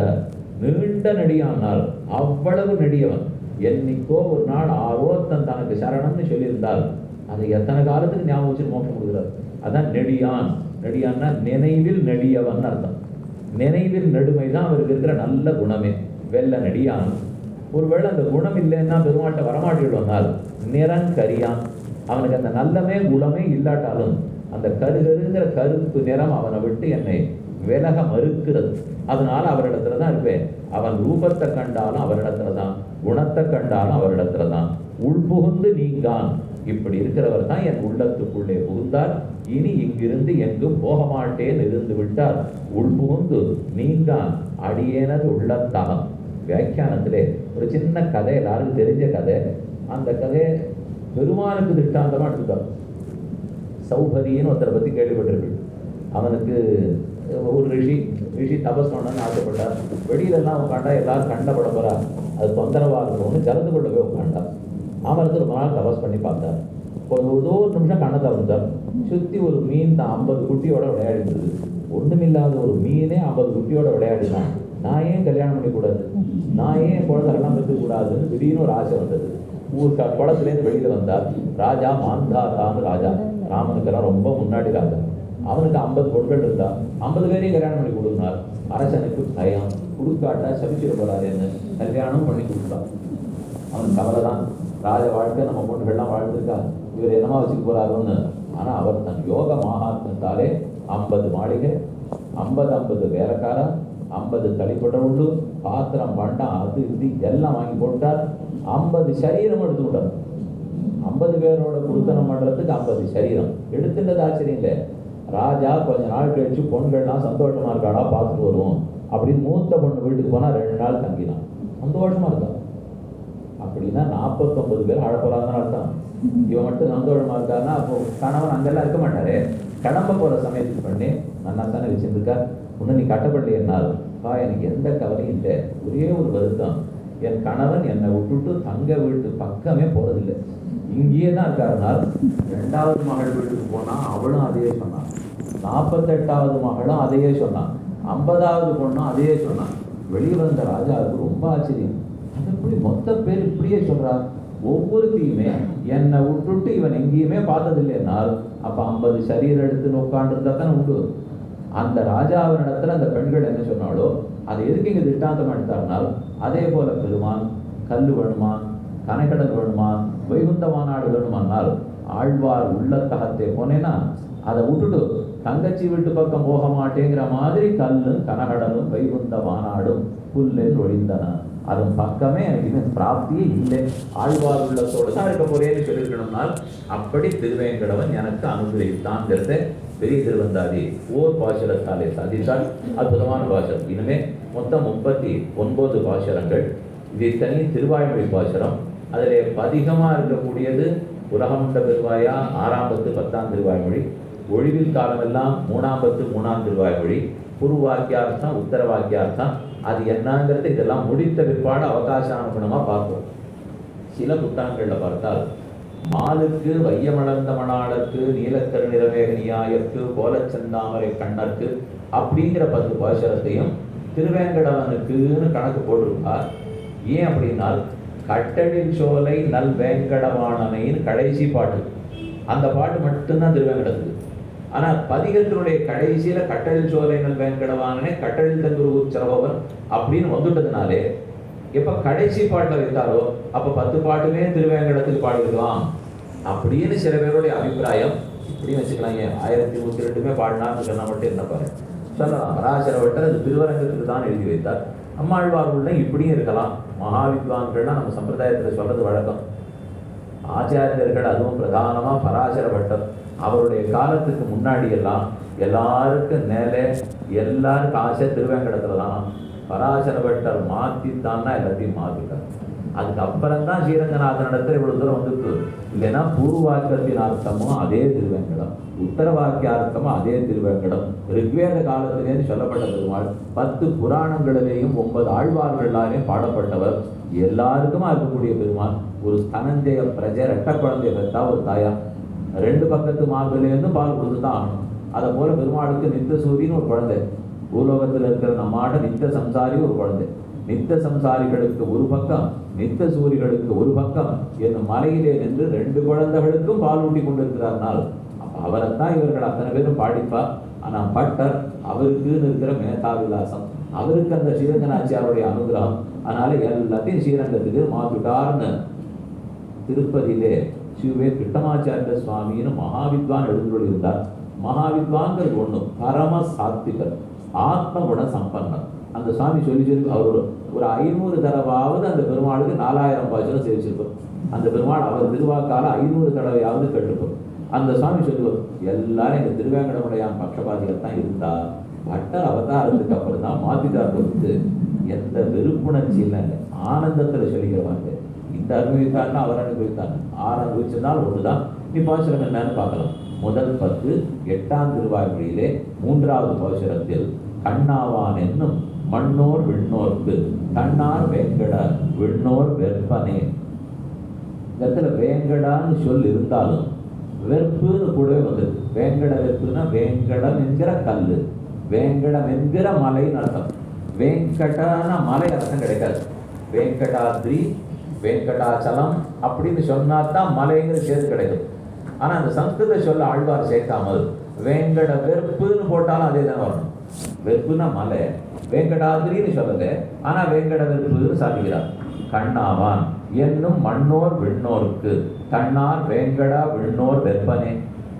நீண்ட நடியானால் அவ்வளவு நெடியவன். என்னைக்கோ ஒரு நாள் ஆரோத்தன் தனக்கு சரணம்னு சொல்லியிருந்தால் அதை எத்தனை காலத்துக்கு ஞாபகம் வச்சு மோட்சம் கொடுக்குறார். அதான் நெடியான். நெடியான்னா நினைவில் நெடியவன் அர்த்தம். நினைவில் நெடுமை தான் அவருக்கு இருக்கிற நல்ல குணமே. வெள்ள நெடியான். ஒருவேளை அந்த குணம் இல்லைன்னா பெருமாட்ட வரமாட்டிடுவனால் நிறன் கரியான். அவனுக்கு அந்த நல்லமே குணமே இல்லாட்டாலும் அந்த கருகருங்கிற கருப்பு நிறம் அவனை விட்டு என்னை விலக மறுக்கிறது. அதனால அவரிடத்துல தான் இருப்பேன். அவன் ரூபத்தை கண்டாலும் அவரிடத்துல தான், குணத்தை கண்டாலும் அவரிடத்துல தான். உள்புகுந்து நீங்கான். இப்படி இருக்கிறவர் தான் என் உள்ளத்துக்குள்ளே புகுந்தார். இனி இங்கிருந்து எங்கும் போக மாட்டேன் இருந்து விட்டார். உள்புகுந்து நீங்கான் அடியேனது உள்ளத்தகம். வியாக்கியானத்திலே ஒரு சின்ன கதை, எல்லாருக்கும் தெரிஞ்ச கதை. அந்த கதையை பெருமானுக்கு திட்டாந்தமா எடுத்துட்டார். சௌபரின்னு ஒருத்தரை பத்தி கேள்விப்பட்டிருக்கு. அவனுக்கு ஒரு ரிஷி தபஸ் பண்ணணும்னு ஆசைப்பட்டார். வெளியிலெல்லாம் உட்காண்டா எல்லாரும் கண்டப்பட போறா, அது தொந்தரவா இருக்கும்னு ஜலந்து கொண்டு போய் உட்காண்டார். அமர்ந்து ரொம்ப நாள் தபஸ் பண்ணி பார்த்தார். ஏதோ ஒரு நிமிஷம் கண்ணை திறந்தார். சுற்றி ஒரு மீன் தான் 50 குட்டியோட விளையாடிருந்தது. ஒன்றுமில்லாத ஒரு மீனே 50 குட்டியோட விளையாடினான். நான் ஏன் கல்யாணம் பண்ணிக்கூடாது, நான் ஏன் குழந்தைகள்லாம் பெற்றுக்கூடாதுன்னு திடீர்னு ஒரு ஆசை வந்தது. குளத்துலேருந்து வெளியில் வந்தார். ராஜா மாந்தாதான்னு ராஜா, ராமனுக்கெல்லாம் ரொம்ப முன்னாடி ராஜா. அவனுக்கு 50 பொருட்கள் இருந்தா 50 பேரையும் கல்யாணம் பண்ணி கொடுத்தார். அரசனுக்கு பயம், கொடுக்காட்டா சபிச்சிட போறாருன்னு கல்யாணம் பண்ணி கொடுத்தான். அவனுக்கு கவலை தான், ராஜ வாழ்க்கை நம்ம பொண்ணுகள்லாம் வாழ்ந்துருக்கா, இவர் என்னமா வச்சுக்க போறாருன்னு. ஆனால் அவர் தன் யோக மகாத்மத்தாலே 50 மாளிகை, 50 வேலைக்காரன், 50 தளிப்பட்ட உண்டு, பாத்திரம் பண்டம் அது இது எல்லாம் வாங்கி போட்டார். 50 சரீரம் எடுத்துக்கிட்டார். 50 பேரோட குடுத்தனம் பண்ணுறதுக்கு 50 சரீரம் எடுத்துட்டது ஆச்சரியம் இல்லை. ராஜா கொஞ்ச நாள் கழிச்சு பொண்கள்லாம் சந்தோஷமா இருக்காடா பார்த்துட்டு வருவோம் அப்படின்னு மூத்த பொண்ணு வீட்டுக்கு போனால் 2 நாள் தங்கினான். சந்தோஷமா இருக்கான். அப்படின்னா 49 பேர் அழப்போறாங்கன்னு அர்த்தம். இவன் மட்டும் சந்தோஷமா இருக்காருன்னா அப்போ கணவன் அங்கெல்லாம் இருக்க மாட்டாரே. கடம்ப போகிற சமயத்துக்கு பண்ணி நல்லா தானே வச்சுருக்கா. ஒன்று நீ கட்டப்படல என்னாலும் எனக்கு எந்த கவலையும் இல்லை. ஒரே ஒரு வருத்தம், என் கணவன் என்னை விட்டுட்டு தங்க வீட்டு பக்கமே போகிறதில்லை, இங்கேயே தான் இருக்காருனால். 2வது மகள் வீட்டுக்கு போனால் அவளும் அதையே சொன்னான். 48வது மகளும் அதையே சொன்னான். 50வது பொண்ணும் அதையே சொன்னான். வெளியில் வந்த ராஜாவுக்கு ரொம்ப ஆச்சரியம். அது எப்படி மொத்த பேர் இப்படியே சொல்கிறார்? ஒவ்வொருத்தையுமே என்னை விட்டுட்டு இவன் எங்கேயுமே பார்த்ததில்லைன்னால் அப்போ 50 சரீரம் எடுத்துன்னு உட்காண்டிருந்தா தானே உண்டு. அந்த ராஜாவின் இடத்துல அந்த பெண்கள் என்ன சொன்னாலோ அதை எதுக்கு இங்கே திட்டாந்தம் எடுத்தாருனால், அதே போல பெருமான் கல் வேணுமான், கனைக்கடல் வேணுமான், வைகுந்த மாநாடு வேணுமானால் ஆழ்வார் உள்ளத்தகத்தை போனேன்னா அதை விட்டுட்டு தங்கச்சி வீட்டு பக்கம் போக மாட்டேங்கிற மாதிரி கல்லும் கனகடலும் வைகுந்த மாநாடும் புல்லில் ஒழிந்தன. அதன் பக்கமே எனக்கு இன்னும் பிராப்தியே இல்லை. ஆழ்வார் உள்ளத்தோடு தான் இருக்க போறேன்னு சொல்லியிருக்கணும்னால் அப்படி திருவேங்கடவன் எனக்கு அனுகிரகித்தான்ங்கிறத பெரிய திருவந்தாதி ஓர் பாசுரத்தாலே சாதித்தால் அற்புதமான பாசுரம். இனிமே மொத்தம் 39 பாசுரங்கள். இது இத்தனையும் திருவாய்மொழி பாசுரம். அதிலே பதிகமாக இருக்கக்கூடியது உலகமுண்ட பெருவாயா 6ஆம் பத்து 10ஆம் திருவாய்மொழி, ஒழிவில் காலமெல்லாம் 3ஆம் பத்து 3ஆம் திருவாய்மொழி, பூர்வாக்கியார்த்தம் உத்தர வாக்கியார்த்தம். அது என்னங்கிறது இதெல்லாம் முடித்த பிற்பாடு அவகாசானுகுணமாக பார்ப்போம். சில புத்தகங்களில் பார்த்தால் மாலுக்கு வையமளந்த மணாளருக்கு நீலக்கரு நிறவேகனியாயற்கு கோலச்சந்தாமரை கண்ணற்கு அப்படிங்கிற 10 பாசுரத்தையும் திருவேங்கடவனுக்குன்னு கணக்கு போட்டிருப்பார். ஏன் அப்படின்னால் கட்டழில் சோலை நல் வேங்கடவானனைன்னு கடைசி பாட்டு, அந்த பாட்டு மட்டும்தான் திருவேங்கடத்துக்கு. ஆனால் பதிகத்தினுடைய கடைசியில் கட்டழில் சோலை நல் வேங்கடவானனே கட்டழில் தங்குரு உச்சரவன் அப்படின்னு வந்துட்டதுனாலே எப்போ கடைசி பாட்டில் வைத்தாரோ அப்போ 10 பாட்டுமே திருவேங்கடத்தில் பாடிருக்கலாம் அப்படின்னு சில பேருடைய அபிப்பிராயம். இப்படின்னு வச்சுக்கலாம். 1102 பாடினான்னு சொன்னால் மட்டும் என்ன பாரு சொல்லலாம். பராசரவட்டர் அது திருவரங்கத்துக்கு தான் எழுதி வைத்தார். அம்மாழ்வார் உள்ள இப்படியும் இருக்கலாம். மகாவித்வான்கள்லாம் நம்ம சம்பிரதாயத்தில் சொல்றது வழக்கம். ஆச்சாரியர்கள் அதுவும் பிரதானமாக பராசரவட்டர் அவருடைய காலத்துக்கு முன்னாடி எல்லாம் எல்லாருக்கும் மேலே எல்லாருக்கும் ஆசை திருவேங்கடத்தில் தான். பராசரவட்டர் மாற்றித்தான்னா எல்லாத்தையும் மாற்றிட்டார். அதுக்கப்புறம் தான் ஸ்ரீரங்கநாதன் இடத்துல இவ்வளவு தூரம் வந்துருக்கு. இல்லைன்னா பூர்வாக்கியத்தின் அர்த்தமும் அதே திருவேங்கடம், உத்தர வாக்கியார்த்தமும் அதே திருவேங்கடம். ரிக்வேத காலத்திலேருந்து சொல்லப்பட்ட பெருமாள் 10 புராணங்களிலேயும் 9 ஆழ்வார்களாலேயும் பாடப்பட்டவர். எல்லாருக்குமா இருக்கக்கூடிய பெருமாள். ஒரு ஸ்தனந்தேய பிரஜை ரெட்ட குழந்தைய பெற்றா ஒரு தாயா 2 பக்கத்து மார்பிலேருந்து பால் கொடுத்து தான் ஆகணும். அதை போல பெருமாளுக்கு நித்த சூரியன்னு ஒரு குழந்தை, பூலோகத்தில் இருக்கிற நம்மாட நித்த சம்சாரி ஒரு குழந்தை. நித்த சம்சாரிகளுக்கு ஒரு பக்கம், நித்த சூரிகளுக்கு ஒரு பக்கம் என்னும் மலையிலே நின்று 2 குழந்தைகளுக்கும் பால் ஊட்டி கொண்டிருக்கிறார்னால் அப்போ அவரைத்தான் இவர்கள் அத்தனை பேரும் பாடிப்பார். ஆனால் பட்டர் அவருக்குன்னு இருக்கிற மேதாவிலாசம், அவருக்கு அந்த ஸ்ரீரங்கநாச்சியாருடைய அனுகிரகம். அதனால எல்லாத்தையும் ஸ்ரீரங்கத்துக்கு மாத்துட்டார்னு திருப்பதியிலே சிவே கிருஷ்ணமாச்சாரிய சுவாமின்னு மகாவித்வான் எழுந்துள்ள இருந்தார். மகாவித்வான்கள் ஒன்று பரம சாத்விகர், ஆத்மகுண சம்பன்னர். அந்த சுவாமி சொல்லி அவர் ஒரு 500 தடவாவது அந்த பெருமாளுக்கு 4000 பாசுரம் சேவிச்சிருப்பார். அந்த பெருமாள் அவர் திருவாக்கால 500 தடவையாவது கேட்டுப்பார். அந்த சுவாமி சொல்லுவார், எல்லாரும் எங்கள் திருவேங்கடமுடையான் பட்சபாதிகள் தான் இருந்தா, பட்டர் அவதாரத்துக்கு அப்புறம் தான் மாத்திட்டார் பொறுத்து எந்த வெறுப்புணர்ச்சி இல்லை, ஆனந்தத்தில் சொல்லிக்கிறவாங்க. இந்த அனுபவித்தார்னா அவர் அனுபவித்தார். 6 அனுபவிச்சதுனால ஒன்றுதான். நீ பாசுரம் என்னன்னு பார்க்கலாம். முதல் 10 8ஆம் திருவாய்மொழியிலே 3வது பாசுரத்தில் கண்ணாவான் என்னும் மண்ணோர் விண்ணோர்க்கு கண்ணார் வேங்கட விண்ணோர் வெற்பனே. இந்த இடத்துல வேங்கடான்னு சொல் இருந்தாலும் வெறுப்புன்னு கூடவே வந்தது. வேங்கட வெறுப்புன்னா வேங்கடம் என்கிற கல், வேங்கடம் என்கிற மலைன்னு அர்த்தம். வேங்கடான மலை அர்த்தம் கிடைக்காது. வேங்கடாத்ரி, வேங்கடாச்சலம் அப்படின்னு சொன்னா தான் மலைங்கிற சேர்த்து கிடைக்கும். ஆனால் அந்த சம்ஸ்கிருத சொல்ல ஆழ்வார் சேர்க்காமல் வேங்கட வெறுப்புன்னு போட்டாலும் அதே தான் வரணும். வெறுப்புன்னா மலை, வேங்கடாத்ரின்னு சொல்லலை, ஆனால் வேங்கட வெறுப்புன்னு சாதிக்கிறார். கண்ணாவான் என்னும் மண்ணோர் விண்ணோருக்கு கண்ணார் வேங்கடா விண்ணோர் வெப்பனே.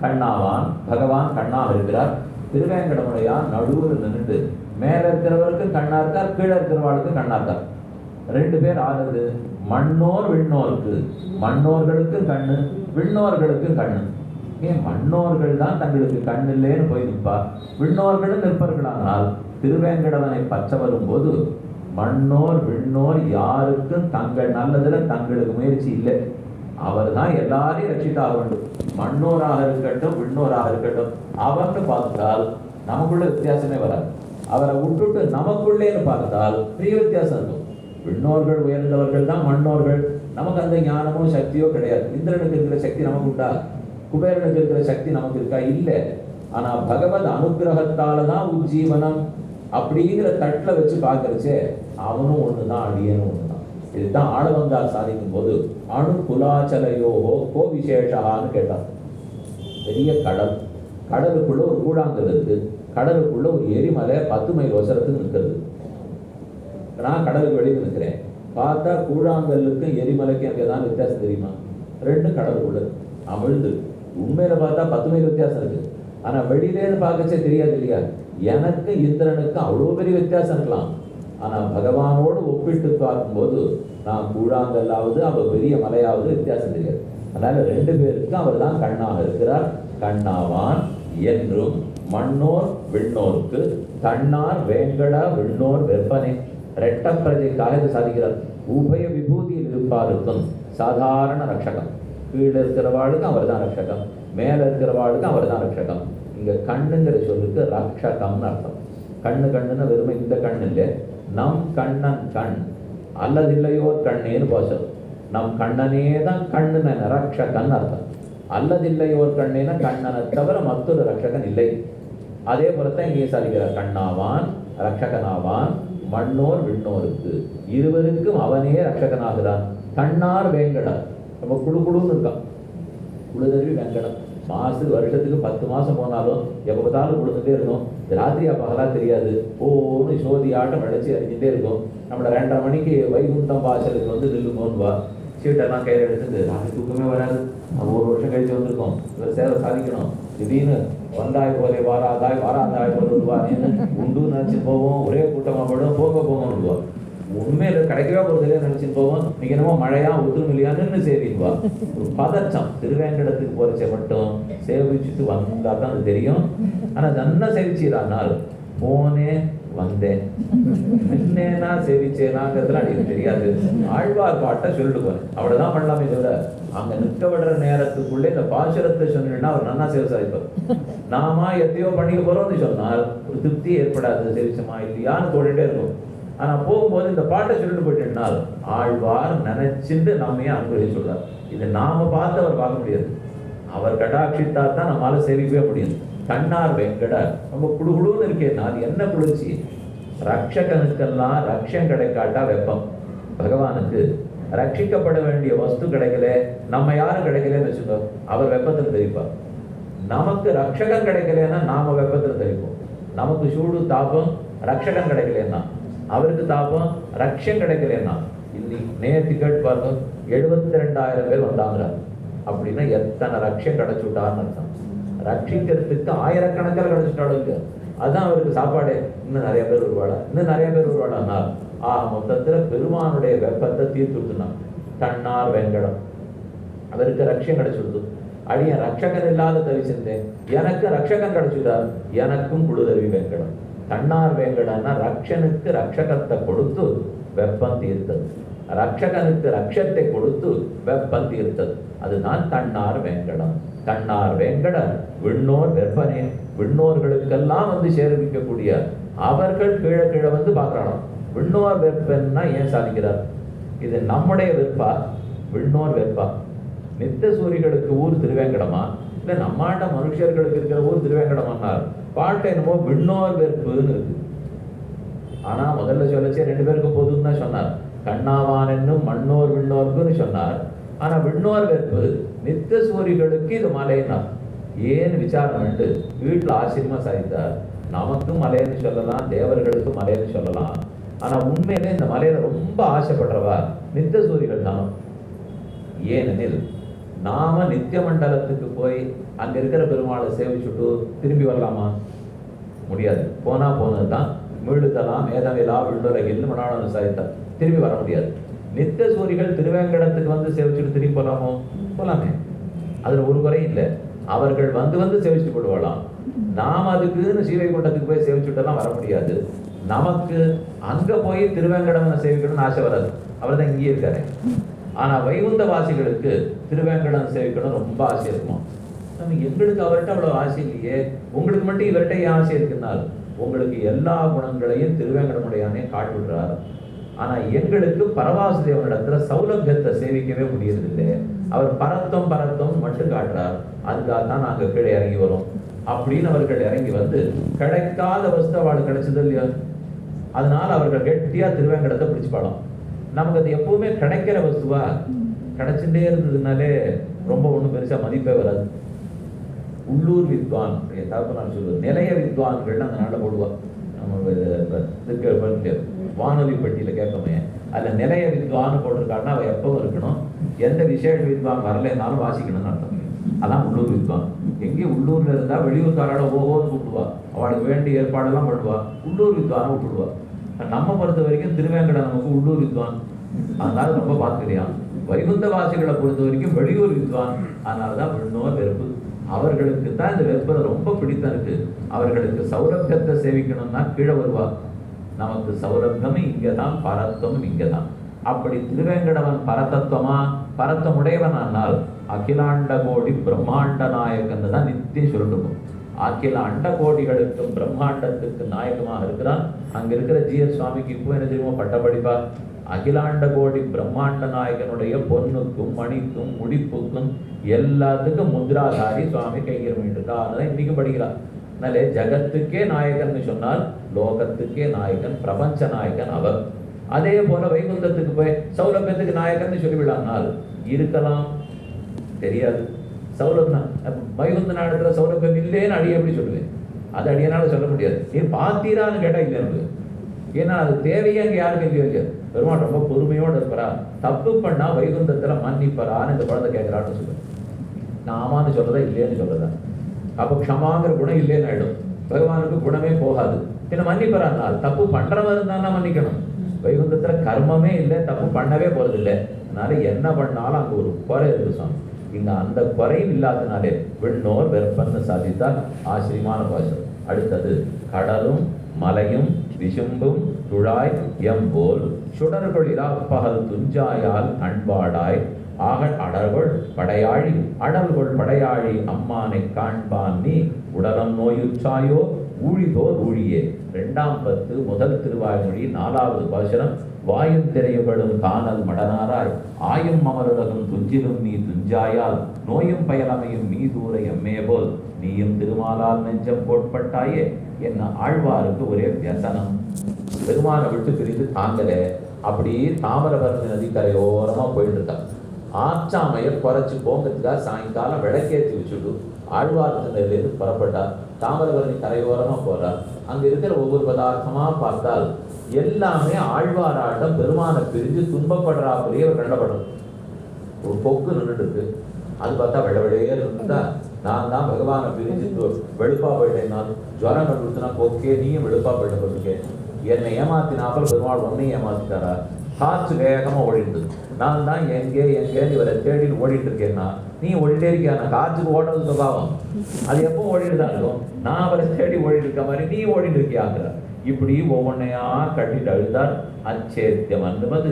கண்ணாவான் பகவான் கண்ணாக இருக்கிறார். திருவேங்கடமுடையான் நடுவில் நின்று மேல இருக்கிறவருக்கு கண்ணா இருக்கார், கீழே இருக்கிறவாளுக்கு கண்ணா இருக்கார். ரெண்டு பேர் ஆகுது. மண்ணோர் விண்ணோருக்கு, மண்ணோர்களுக்கு கண்ணு, விண்ணோர்களுக்கு கண்ணு. ஏன் மண்ணோர்கள் தான் தங்களுக்கு கண் இல்லைன்னு போய் நிற்பார், விண்ணோர்களும் நிற்பர்களானால் திருவேங்கடவனை பச்ச வரும்போது மண்ணோர் விண்ணோர் யாருக்கும் தங்கள் நல்லதுல தங்களுக்கு முயற்சி இல்லை. அவர் தான் எல்லாரையும் ரட்சித்தாக வேண்டும். மண்ணோராக இருக்கட்டும் விண்ணோராக இருக்கட்டும், அவர்னு பார்த்தால் நமக்குள்ள வித்தியாசமே வராது. அவரை விட்டுட்டு நமக்குள்ளேன்னு பார்த்தால் பெரிய வித்தியாசம் இருக்கும். விண்ணோர்கள் உயர்ந்தவர்கள் தான் மண்ணோர்கள். நமக்கு அந்த ஞானமோ சக்தியோ கிடையாது. இந்திரனுக்கு இருக்கிற சக்தி நமக்கு உண்டா? குபேரனுக்கு இருக்கிற சக்தி நமக்கு இருக்கா? இல்லை. ஆனா பகவத் அனுகிரகத்தால தான் உஜ்ஜீவனம் அப்படிங்கிற தட்டில் வச்சு பார்க்கறச்சே அவனும் ஒண்ணுதான், அடியனும் ஒண்ணுதான். இதுதான் ஆளவந்தால் சாதிக்கும் போது அணு குலாச்சலையோகோ கோ விசேஷான்னு கேட்டான். பெரிய கடல், கடலுக்குள்ள ஒரு கூழாங்கல் இருக்கு, கடலுக்குள்ள ஒரு எரிமலை 10 மைல் ஒசரத்துக்கு நிற்கிறது. நான் கடலுக்கு வெளியில் நிற்கிறேன். பார்த்தா கூழாங்கல்லுக்கும் எரிமலைக்கும் எனக்கு ஏதாவது வித்தியாசம் தெரியுமா? ரெண்டும் கடலுக்குள்ள அமிழ்ந்து. உண்மையில பார்த்தா 10 மைல் வித்தியாசம் இருக்கு. ஆனா வெளியிலேருந்து பார்க்கச்சே தெரியாது இல்லையா? எனக்கு இந்திரனுக்கும் அவ்வளோ பெரிய வித்தியாசம் இருக்கலாம். ஆனா பகவானோடு ஒப்பிட்டு பார்க்கும்போது நான் கூழாங்கல்லாவது அவர் பெரிய மலையாவது வித்தியாசம் தெரியாது. அதனால ரெண்டு பேருக்கும் அவர் தான் கண்ணாக இருக்கிறார். கண்ணாவான் என்றும் மண்ணோர் விண்ணோருக்கு தன்னார் வேங்கடா விண்ணோர் வெப்பனே. ரெட்ட பிரஜைக்காக இது சாதிக்கிறார். உபய விபூதியில் இருப்பாருக்கும் சாதாரண ரட்சகம். கீழே இருக்கிறவாளுக்கும் அவர் தான் ரட்சகம், மேல இருக்கிறவாளுக்கும் அவர் தான் ரட்சகம். இங்க கண்ணுங்கிற சொல்லுக்கு ரட்சகம்னு அர்த்தம். கண்ணு கண்ணுன்னு வெறுமை இந்த கண் இல்லை, நம் கண்ணன் கண் அல்லது இல்லையோ கண்ணேன்னு பாசம். நம் கண்ணனே தான் கண்ணுன ரட்சகன் அர்த்தம். அல்லது இல்லையோர் கண்ணேன கண்ணனை தவிர மற்றொரு ரட்சகன் இல்லை. அதே போலத்தான் இங்கே சாதிக்கிறார். கண்ணாவான் ரட்சகனாவான் மண்ணோர் விண்ணோருக்கு, இருவருக்கும் அவனே ரட்சகனாகிறான். கண்ணார் வேங்கடா, நம்ம குழு குழுன்னு இருக்கான். குழுதருவி வெங்கடம். வருஷத்துக்கு 10 மாசம் போனாலும் எப்போ பார்த்தாலும் கொடுத்துட்டே இருக்கும். ராத்திரியா பகலா தெரியாது. ஓன்னு சோதி ஆட்டம் அழைச்சி அறிஞ்சிட்டே இருக்கும். நம்மளை 2:30 மணிக்கு வைகுண்டம் வாசலுக்கு வந்து நில்லுங்கோன்னுவா. சீட்டெல்லாம் கையில் எடுத்துட்டு ராத்திரி தூக்கமே வராது. நம்ம 1 வருஷம் கழிச்சு வந்திருக்கோம், இவர் சேவை சாதிக்கணும். திடீர்னு வந்தாய் போலே வாராதாய் வாராதாய் வருவான்னு உண்டு நினைச்சு போவோம். ஒரே கூட்டமாக போடும், போங்க போங்கன்னுவா. உண்மையில கிடைக்கவே போறதுல நினைச்சுட்டு போவோம். நீங்க என்னமோ மழையா ஒத்துரும் இல்லையான்னு சேவிப்பா. ஒரு பதச்சம். திருவேங்கடத்துக்கு போறச்ச மட்டும் சேவிச்சுட்டு வந்தா தான் அது தெரியும். ஆனா நல்லா சேவிச்சிடானால் போனேன் வந்தேன் நின்னேனா சேவிச்சேனாங்கிறதுலாம் எனக்கு தெரியாது. ஆழ்வார் பாட்டை சொல்லிட்டு போறேன், அவ்வளவுதான் பண்ணலாமே தவிர அங்க நிற்க விடுற நேரத்துக்குள்ளே இந்த பாசுரத்தை சொன்னா அவர் நன்னா சேவை சாதிப்பார். நாம எத்தையோ பண்ணிக்க போறோம்னு சொன்னால் ஒரு திருப்தி ஏற்படாது. சேவிச்சமா இல்லையான்னு தோண்டிட்டே இருக்கும். ஆனா போகும்போது இந்த பாட்டை சொல்லிட்டு போயிட்டுனால் ஆழ்வார் நினைச்சுட்டு நம்மையே அனுபவிச்சு சொல்றார். இது நாம பார்த்து அவர் பார்க்க முடியாது. அவர் கடாட்சித்தா தான் நம்மளால சேவிக்கவே முடியும். கண்ணார் வெங்கட ரொம்ப குழுகுழுன்னு இருக்கேன்னா அது என்ன குளிர்ச்சி? ரட்சகனுக்கெல்லாம் ரட்சம் கிடைக்காட்டா வெப்பம். பகவானுக்கு ரட்சிக்கப்பட வேண்டிய வஸ்து கிடைக்கல, நம்ம யாரும் கிடைக்கலன்னு வச்சுக்கோ, அவர் வெப்பத்தில் தெரிவிப்பார். நமக்கு ரட்சகன் கிடைக்கலன்னா நாம வெப்பத்தில் தெரிவிப்போம். நமக்கு சூடு தாப்பம், ரட்சகன் கிடைக்கலன்னா அவருக்கு தாப்பம், ரட்சம் கிடைக்கலன்னா. இன்னைக்கு நேற்று கேட்டு பாருங்க, 72,000 பேர் வந்தாங்கிறார். அப்படின்னா எத்தனை ரட்சம் கிடைச்சுட்டான்னு அர்த்தம். ரட்சிக்கிறதுக்கு ஆயிரக்கணக்கில் கிடைச்சிட்டாலும் அதுதான் அவருக்கு சாப்பாடே. இன்னும் நிறைய பேர் வருவாளா, இன்னும் நிறைய பேர் வருவாளான்னா மொத்தத்துல பெருமானுடைய வெப்பத்தை தீர்த்துனான். தன்னார் வெங்கடம் அவருக்கு ரட்சம் கிடைச்சுடுது. அடிய ரட்சகன் இல்லாத தவிச்சிருந்தேன், எனக்கு ரட்சகன் கிடைச்சுட்டார், எனக்கும் குழுதவி வெங்கடம். தன்னார் வேங்கடன்னா ரட்சனுக்கு ரட்சகத்தை கொடுத்து வெப்பம் தீர்த்தது, ரட்சகனுக்கு ரட்சத்தை கொடுத்து வெப்பம் தீர்த்தது. அதுதான் தன்னார் வேங்கடம். தன்னார் வேங்கட விண்ணோர் வெப்பனே. விண்ணோர்களுக்கெல்லாம் வந்து சேரவிக்கக்கூடிய அவர்கள் கீழே கீழே வந்து பார்க்கணும். விண்ணோர் வெப்பன்னா ஏன் சாதிக்கிறார்? இது நம்முடைய வெப்பா, விண்ணோர் வெப்பா. நித்த சூரிகளுக்கு ஊர் திருவேங்கடமா, இல்லை நம்மாட்ட மனுஷர்களுக்கு இருக்கிற ஊர் திருவேங்கடமானார். பாட்டை என்னமோ விண்ணோர் வெறுப்புன்னு இருக்கு. ஆனா முதல்ல சொல்லச்சே 2 பேருக்கும் பொதுன்னு தான் சொன்னார். கண்ணாவான் என்னும் மண்ணோர் விண்ணோர்க்குன்னு சொன்னார். ஆனா விண்ணோர் வெறுப்பு நித்த சூரிகளுக்கு இது மலைன்னார். ஏன்னு விசாரம் பண்ணிட்டு வீட்டில் ஆச்சரியமா சாதித்தார். நமக்கும் மலைன்னு சொல்லலாம், தேவர்களுக்கும் மலைன்னு சொல்லலாம். ஆனா உண்மையிலே இந்த மலையில ரொம்ப ஆசைப்படுறவா நித்த சூரிகள் தான். ஏனெனில் நாம நித்திய மண்டலத்துக்கு போய் அங்க இருக்கிற பெருமாளை சேவிச்சுட்டு திரும்பி வரலாமா? முடியாது. போனா போனது தான். மீழுதலாம் மேதவிலா வில்லுலகில் மனாளன் சாதித்தார். திரும்பி வர முடியாது. நித்திய சூரிகள் திருவேங்கடத்துக்கு வந்து சேவிச்சுட்டு திரும்பி போகலாமோ? போகலாமே. அதுல ஒரு குறையும் இல்லை. அவர்கள் வந்து வந்து சேவிச்சுட்டு போடுவாளாம். நாம் அதுக்குன்னு ஸ்ரீவைகுண்டத்துக்கு போய் சேவிச்சுட்டெல்லாம் வர முடியாது. நமக்கு அங்க போய் திருவேங்கடம் சேவிக்கணும்னு ஆசை வராது. அவர் தான் இங்கேயே இருக்காரு. ஆனா வைகுந்த வாசிகளுக்கு திருவேங்கடம் சேவிக்கணும் ரொம்ப ஆசை இருக்குமா? நம்ம எங்களுக்கு அவர்கிட்ட அவ்வளவு ஆசை இல்லையே. உங்களுக்கு மட்டும் இவர்கிட்ட ஏன் ஆசை இருக்குன்னால் உங்களுக்கு எல்லா குணங்களையும் திருவேங்கடமுடையானே காட்டுவிடுறார். ஆனா எங்களுக்கு பரவாசுதேவனிடத்துல சௌலபியத்தை சேவிக்கவே முடியறதில்லை. அவர் பரத்தம் மட்டும் காட்டுறார். அதுக்காக தான் நாங்க கீழே இறங்கி வரோம் அப்படின்னு அவர்கள் இறங்கி வந்து கிடைக்காத வஸ்து அவளுக்கு கிடைச்சது இல்லையா? அதனால அவர்கள் கெட்டியா திருவேங்கடத்தை பிடிச்சு பாடம். நமக்கு அது எப்பவுமே கிடைக்கிற வஸ்துவா கிடைச்சுட்டே இருந்ததுனாலே ரொம்ப ஒன்றும் பெருசா மதிப்பே வராது. உள்ளூர் வித்வான் தரப்பு நான் சொல்லுவேன். நிலைய வித்வான்கள் அந்த நாளில் போடுவா. நம்ம வானொலி பெட்டியில கேட்கமே அதுல நிலைய வித்வான் போட்டிருக்காருன்னா அவ எப்பவும் இருக்கணும். எந்த விசேஷ வித்வான் வரலைன்னாலும் வாசிக்கணும்னு அர்த்தம். அதான் உள்ளூர் வித்வான். எங்கே உள்ளூர்ல இருந்தா வெளியூர்காரோட ஓஹோன்னு கூப்பிடுவா. அவளுக்கு வேண்டிய ஏற்பாடெல்லாம் பண்ணுவா. உள்ளூர் வித்வானை விட்டுடுவா. நம்ம பொறுத்த வரைக்கும் திருவேங்கடம் நமக்கு உள்ளூர் வித்வான். அதனால ரொம்ப பார்த்துக்கிறியான். வைகுந்த வாசிகளை பொறுத்த வரைக்கும் வெளியூர் வித்வான். அதனாலதான் விண்ணோர் வெறுப்பு. அவர்களுக்கு தான் இந்த வெறுப்பை ரொம்ப பிடித்தம் இருக்கு. அவர்களுக்கு சௌரபியத்தை சேவிக்கணும்னா கீழே வருவா. நமக்கு சௌரபியமே இங்கதான், பரத்தமும் இங்கதான். அப்படி திருவேங்கடவன் பரதத்துவமா பரத்தமுடையவன் ஆனால் அகிலாண்ட கோடி பிரம்மாண்ட நாயகன் தான் நித்தியம் சொல்லிட்டு. அகில அண்ட கோடிகளுக்கும் பிரம்மாண்டத்துக்கு நாயகமாக இருக்கிறான். அங்க இருக்கிற ஜிஎஸ் சுவாமிக்கு இப்போ என்ன தெரியுமோ பட்டப்படிப்பா. அகிலாண்ட கோடி பிரம்மாண்ட நாயகனுடைய பொண்ணுக்கும் மணிக்கும் முடிப்புக்கும் எல்லாத்துக்கும் முத்ராதாரி சுவாமி கைங்கரம் இருக்கா. அதனால இன்னைக்கும் படிக்கிறார். அதனாலே ஜகத்துக்கே நாயகன் சொன்னால் லோகத்துக்கே நாயகன், பிரபஞ்ச நாயகன் அவர். அதே போல வைகுந்தத்துக்கு போய் சௌலபியத்துக்கு நாயகன் சொல்லிவிடானால் இருக்கலாம், தெரியாது. சௌலபியம் வைகுந்த நாடத்துல சௌலபியம் இல்லைன்னு அடிய எப்படி சொல்லுவேன்? அது அடியனால சொல்ல முடியாது. நீ பார்த்தீரான்னு கேட்டா இல்லைன்னு. ஏன்னா அது தேவையே அங்கே யாருக்கு இல்லையோ. பெருமாள் ரொம்ப பொறுமையோடு இருப்பாரா. தப்பு பண்ணா வைகுந்தத்துல மன்னிப்பரான்னு இந்த குழந்தை கேட்கிறான்னு சொல்லுவேன். நான் ஆமான்னு சொல்றதா இல்லையன்னு சொல்றதா? அப்ப க்ஷமாங்கிற குணம் இல்லைன்னு ஆயிடும். பகவானுக்கு குணமே போகாது. பின்ன மன்னிப்பரானால் தப்பு பண்றவன் இருந்தான்னா மன்னிக்கணும். வைகுந்தத்துல கர்மமே இல்லை, தப்பு பண்ணவே போறது இல்லை. அதனால என்ன பண்ணாலும் அங்க ஒரு குறை இருக்கு சுவாமி. இங்க அந்த குறையும் இல்லாதனாலே விண்ணோர் வெறுப்பன்னு சாதித்தால் ஆச்சரியமான பாசம். அடுத்தது கடலும் மலையும் விசும்பும் துழாய் எம்போல் சுடர்கள் இராப்பகல் துஞ்சாயால் அன்பாடாய் ஆகட் அடர்கள் படையாழி அடல்கள் படையாழி அம்மானை காண்பான் நீ உடலம் நோயுற்றாயோ ஊழிதோர் ஊழியே. 2ஆம் பத்து முதல் திருவாய்மொழி 4வது பாசுரம். வாயும் திரையுகளும் காணல் மடனாராய் ஆயும் அமருலகும் துஞ்சிலும் நீ துஞ்சாயால் நோயும் பயலமையும் நீ தூர எம்மே போல் நீயும் திருமாலால் நெஞ்சம் போட்பட்டாயே. என்ன ஆழ்வாருக்கு ஒரே வியசனம். பெருமானை விட்டு பிரிந்து தாங்கலே. அப்படி தாமிரபரணி நதி கரையோரமா போயிட்டு இருக்கா. ஆச்சாமையை குறைச்சு போங்கிறதுக்காக சாயங்காலம் விளக்கேற்றி வச்சுட்டு ஆழ்வார் நிலையிலிருந்து புறப்பட்டா. தாமிரபரணி கரையோரமா போறார். அங்க இருக்கிற ஒவ்வொரு பதார்த்தமா பார்த்தால் எல்லாமே ஆழ்வாராட்டம் பெருமானை பிரிஞ்சு துன்பப்படுறா அப்படியே கண்டப்படும். ஒரு பொக்கு நின்றுட்டு இருக்கு. அது பார்த்தா வெள்ளவெளையே இருந்தா நான் தான் பகவானை பிரிஞ்சு வெளுப்பா போயிட்டேனால் ஜுவரம் கண்டுனா பொக்கே நீயும் வெளுப்பா போயிட்ட போட்டிருக்கேன். என்னை ஏமாத்தினாப்பல் பெருமாள் ஒன்னையும் ஏமாத்திட்டாரா. காற்று வேகமா ஓடிட்டு நான் தான் எங்கேன்னு இவரை தேடிட்டு ஓடிட்டு இருக்கேன்னா நீ ஓடிட்டே இருக்கியா? நான் காற்றுக்கு ஓடுறது சுபாவம். அது எப்போ ஓடிட்டு தான் இருக்கும். நான் அவரை தேடி ஓடிட்டு இருக்க மாதிரி நீ ஓடிட்டு இருக்கியாங்கிற. இப்படி ஒவ்வொன்னையா கட்டிட்டு அழுதார். அச்சேத்தியம் அன்றுமது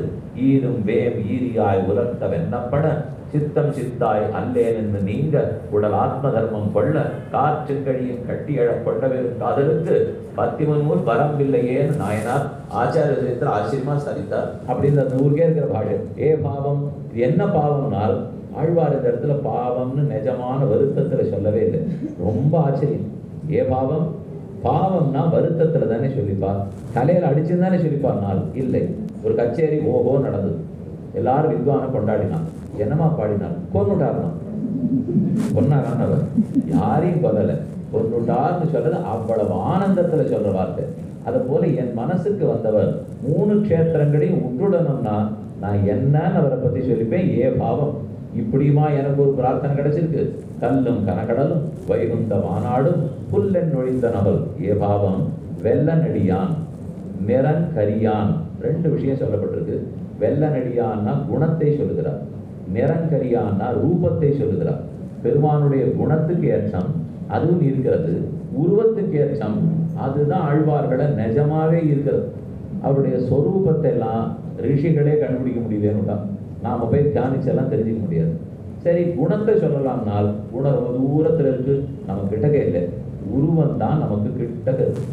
ஈரும் வேம் ஈரியாய் உலர்த்த வெண்ணப்பட சித்தம் சித்தாய் அல்லேன் என்று நீங்க உடல் ஆத்ம தர்மம் கொள்ள காற்றுங்கழியும் கட்டி எழக் கொண்டவரும் காதலுக்கு 13 வரம்பில்லையேன்னு நாயனார் ஆச்சாரிய சரித்திர ஆச்சரியமா சரித்தார். அப்படின்னு அந்த ஊருக்கே இருக்கிற பாடு. ஏ பாவம், என்ன பாவம்னால் ஆழ்வார் இந்த இடத்துல பாவம்னு நிஜமான வருத்தத்துல சொல்லவே இல்லை. ரொம்ப ஆச்சரியம். ஏ பாவம், பாவம்னா வருத்தத்துல தானே சொல்லிப்பார், தலையில அடிச்சுன்னு தானே சொல்லிப்பார். நாள் இல்லை, ஒரு கச்சேரி ஓஹோ நடந்தது, எல்லாரும் வித்வான கொண்டாடினான். என்னமா பாடினார்? கொன்னுட்டார்னா. கொன்னாரான் அவர் யாரையும் கொல்லலை, கொன்னுட்டார்னு சொல்றது அவ்வளவு ஆனந்தத்துல சொல்ற வார்த்தை. அதை போல என் மனசுக்கு வந்தவர் 3 க்ஷேத்திரங்களையும் விட்டுடணும்னா நான் என்னன்னு அவரை பத்தி சொல்லிப்பேன். ஏ பாவம், இப்படியுமா எனக்கு ஒரு பிரார்த்தனை கிடைச்சிருக்கு. கல்லும் கனகடலும் வைகுந்த மாநாடும் புல்லென் நொழிந்த நபல். ஏ பாவம், வெள்ள நடியான் நிறன் கரியான். 2 விஷயம் சொல்லப்பட்டிருக்கு. வெள்ள நடியான்னா குணத்தை சொல்லுகிறார், நிறங்கரியான்னா ரூபத்தை சொல்லுகிறார். பெருமானுடைய குணத்துக்கு ஏற்றம் அதுவும் இருக்கிறது, உருவத்துக்கு ஏற்றம் அதுதான் ஆழ்வார்களை நிஜமாவே இருக்கிறது. அவருடைய சொரூபத்தை எல்லாம் ரிஷிகளே கண்டுபிடிக்க முடியலன்னு நாம போய் தியானிச்செல்லாம் தெரிஞ்சுக்க முடியாது. சரி, குணத்தை சொல்லலாம்னால் குணம் ரொம்ப தூரத்தில் இருக்கு, நம்ம கிட்டக்க இல்லை. உருவம் தான் நமக்கு கிட்டக்க இருக்கு.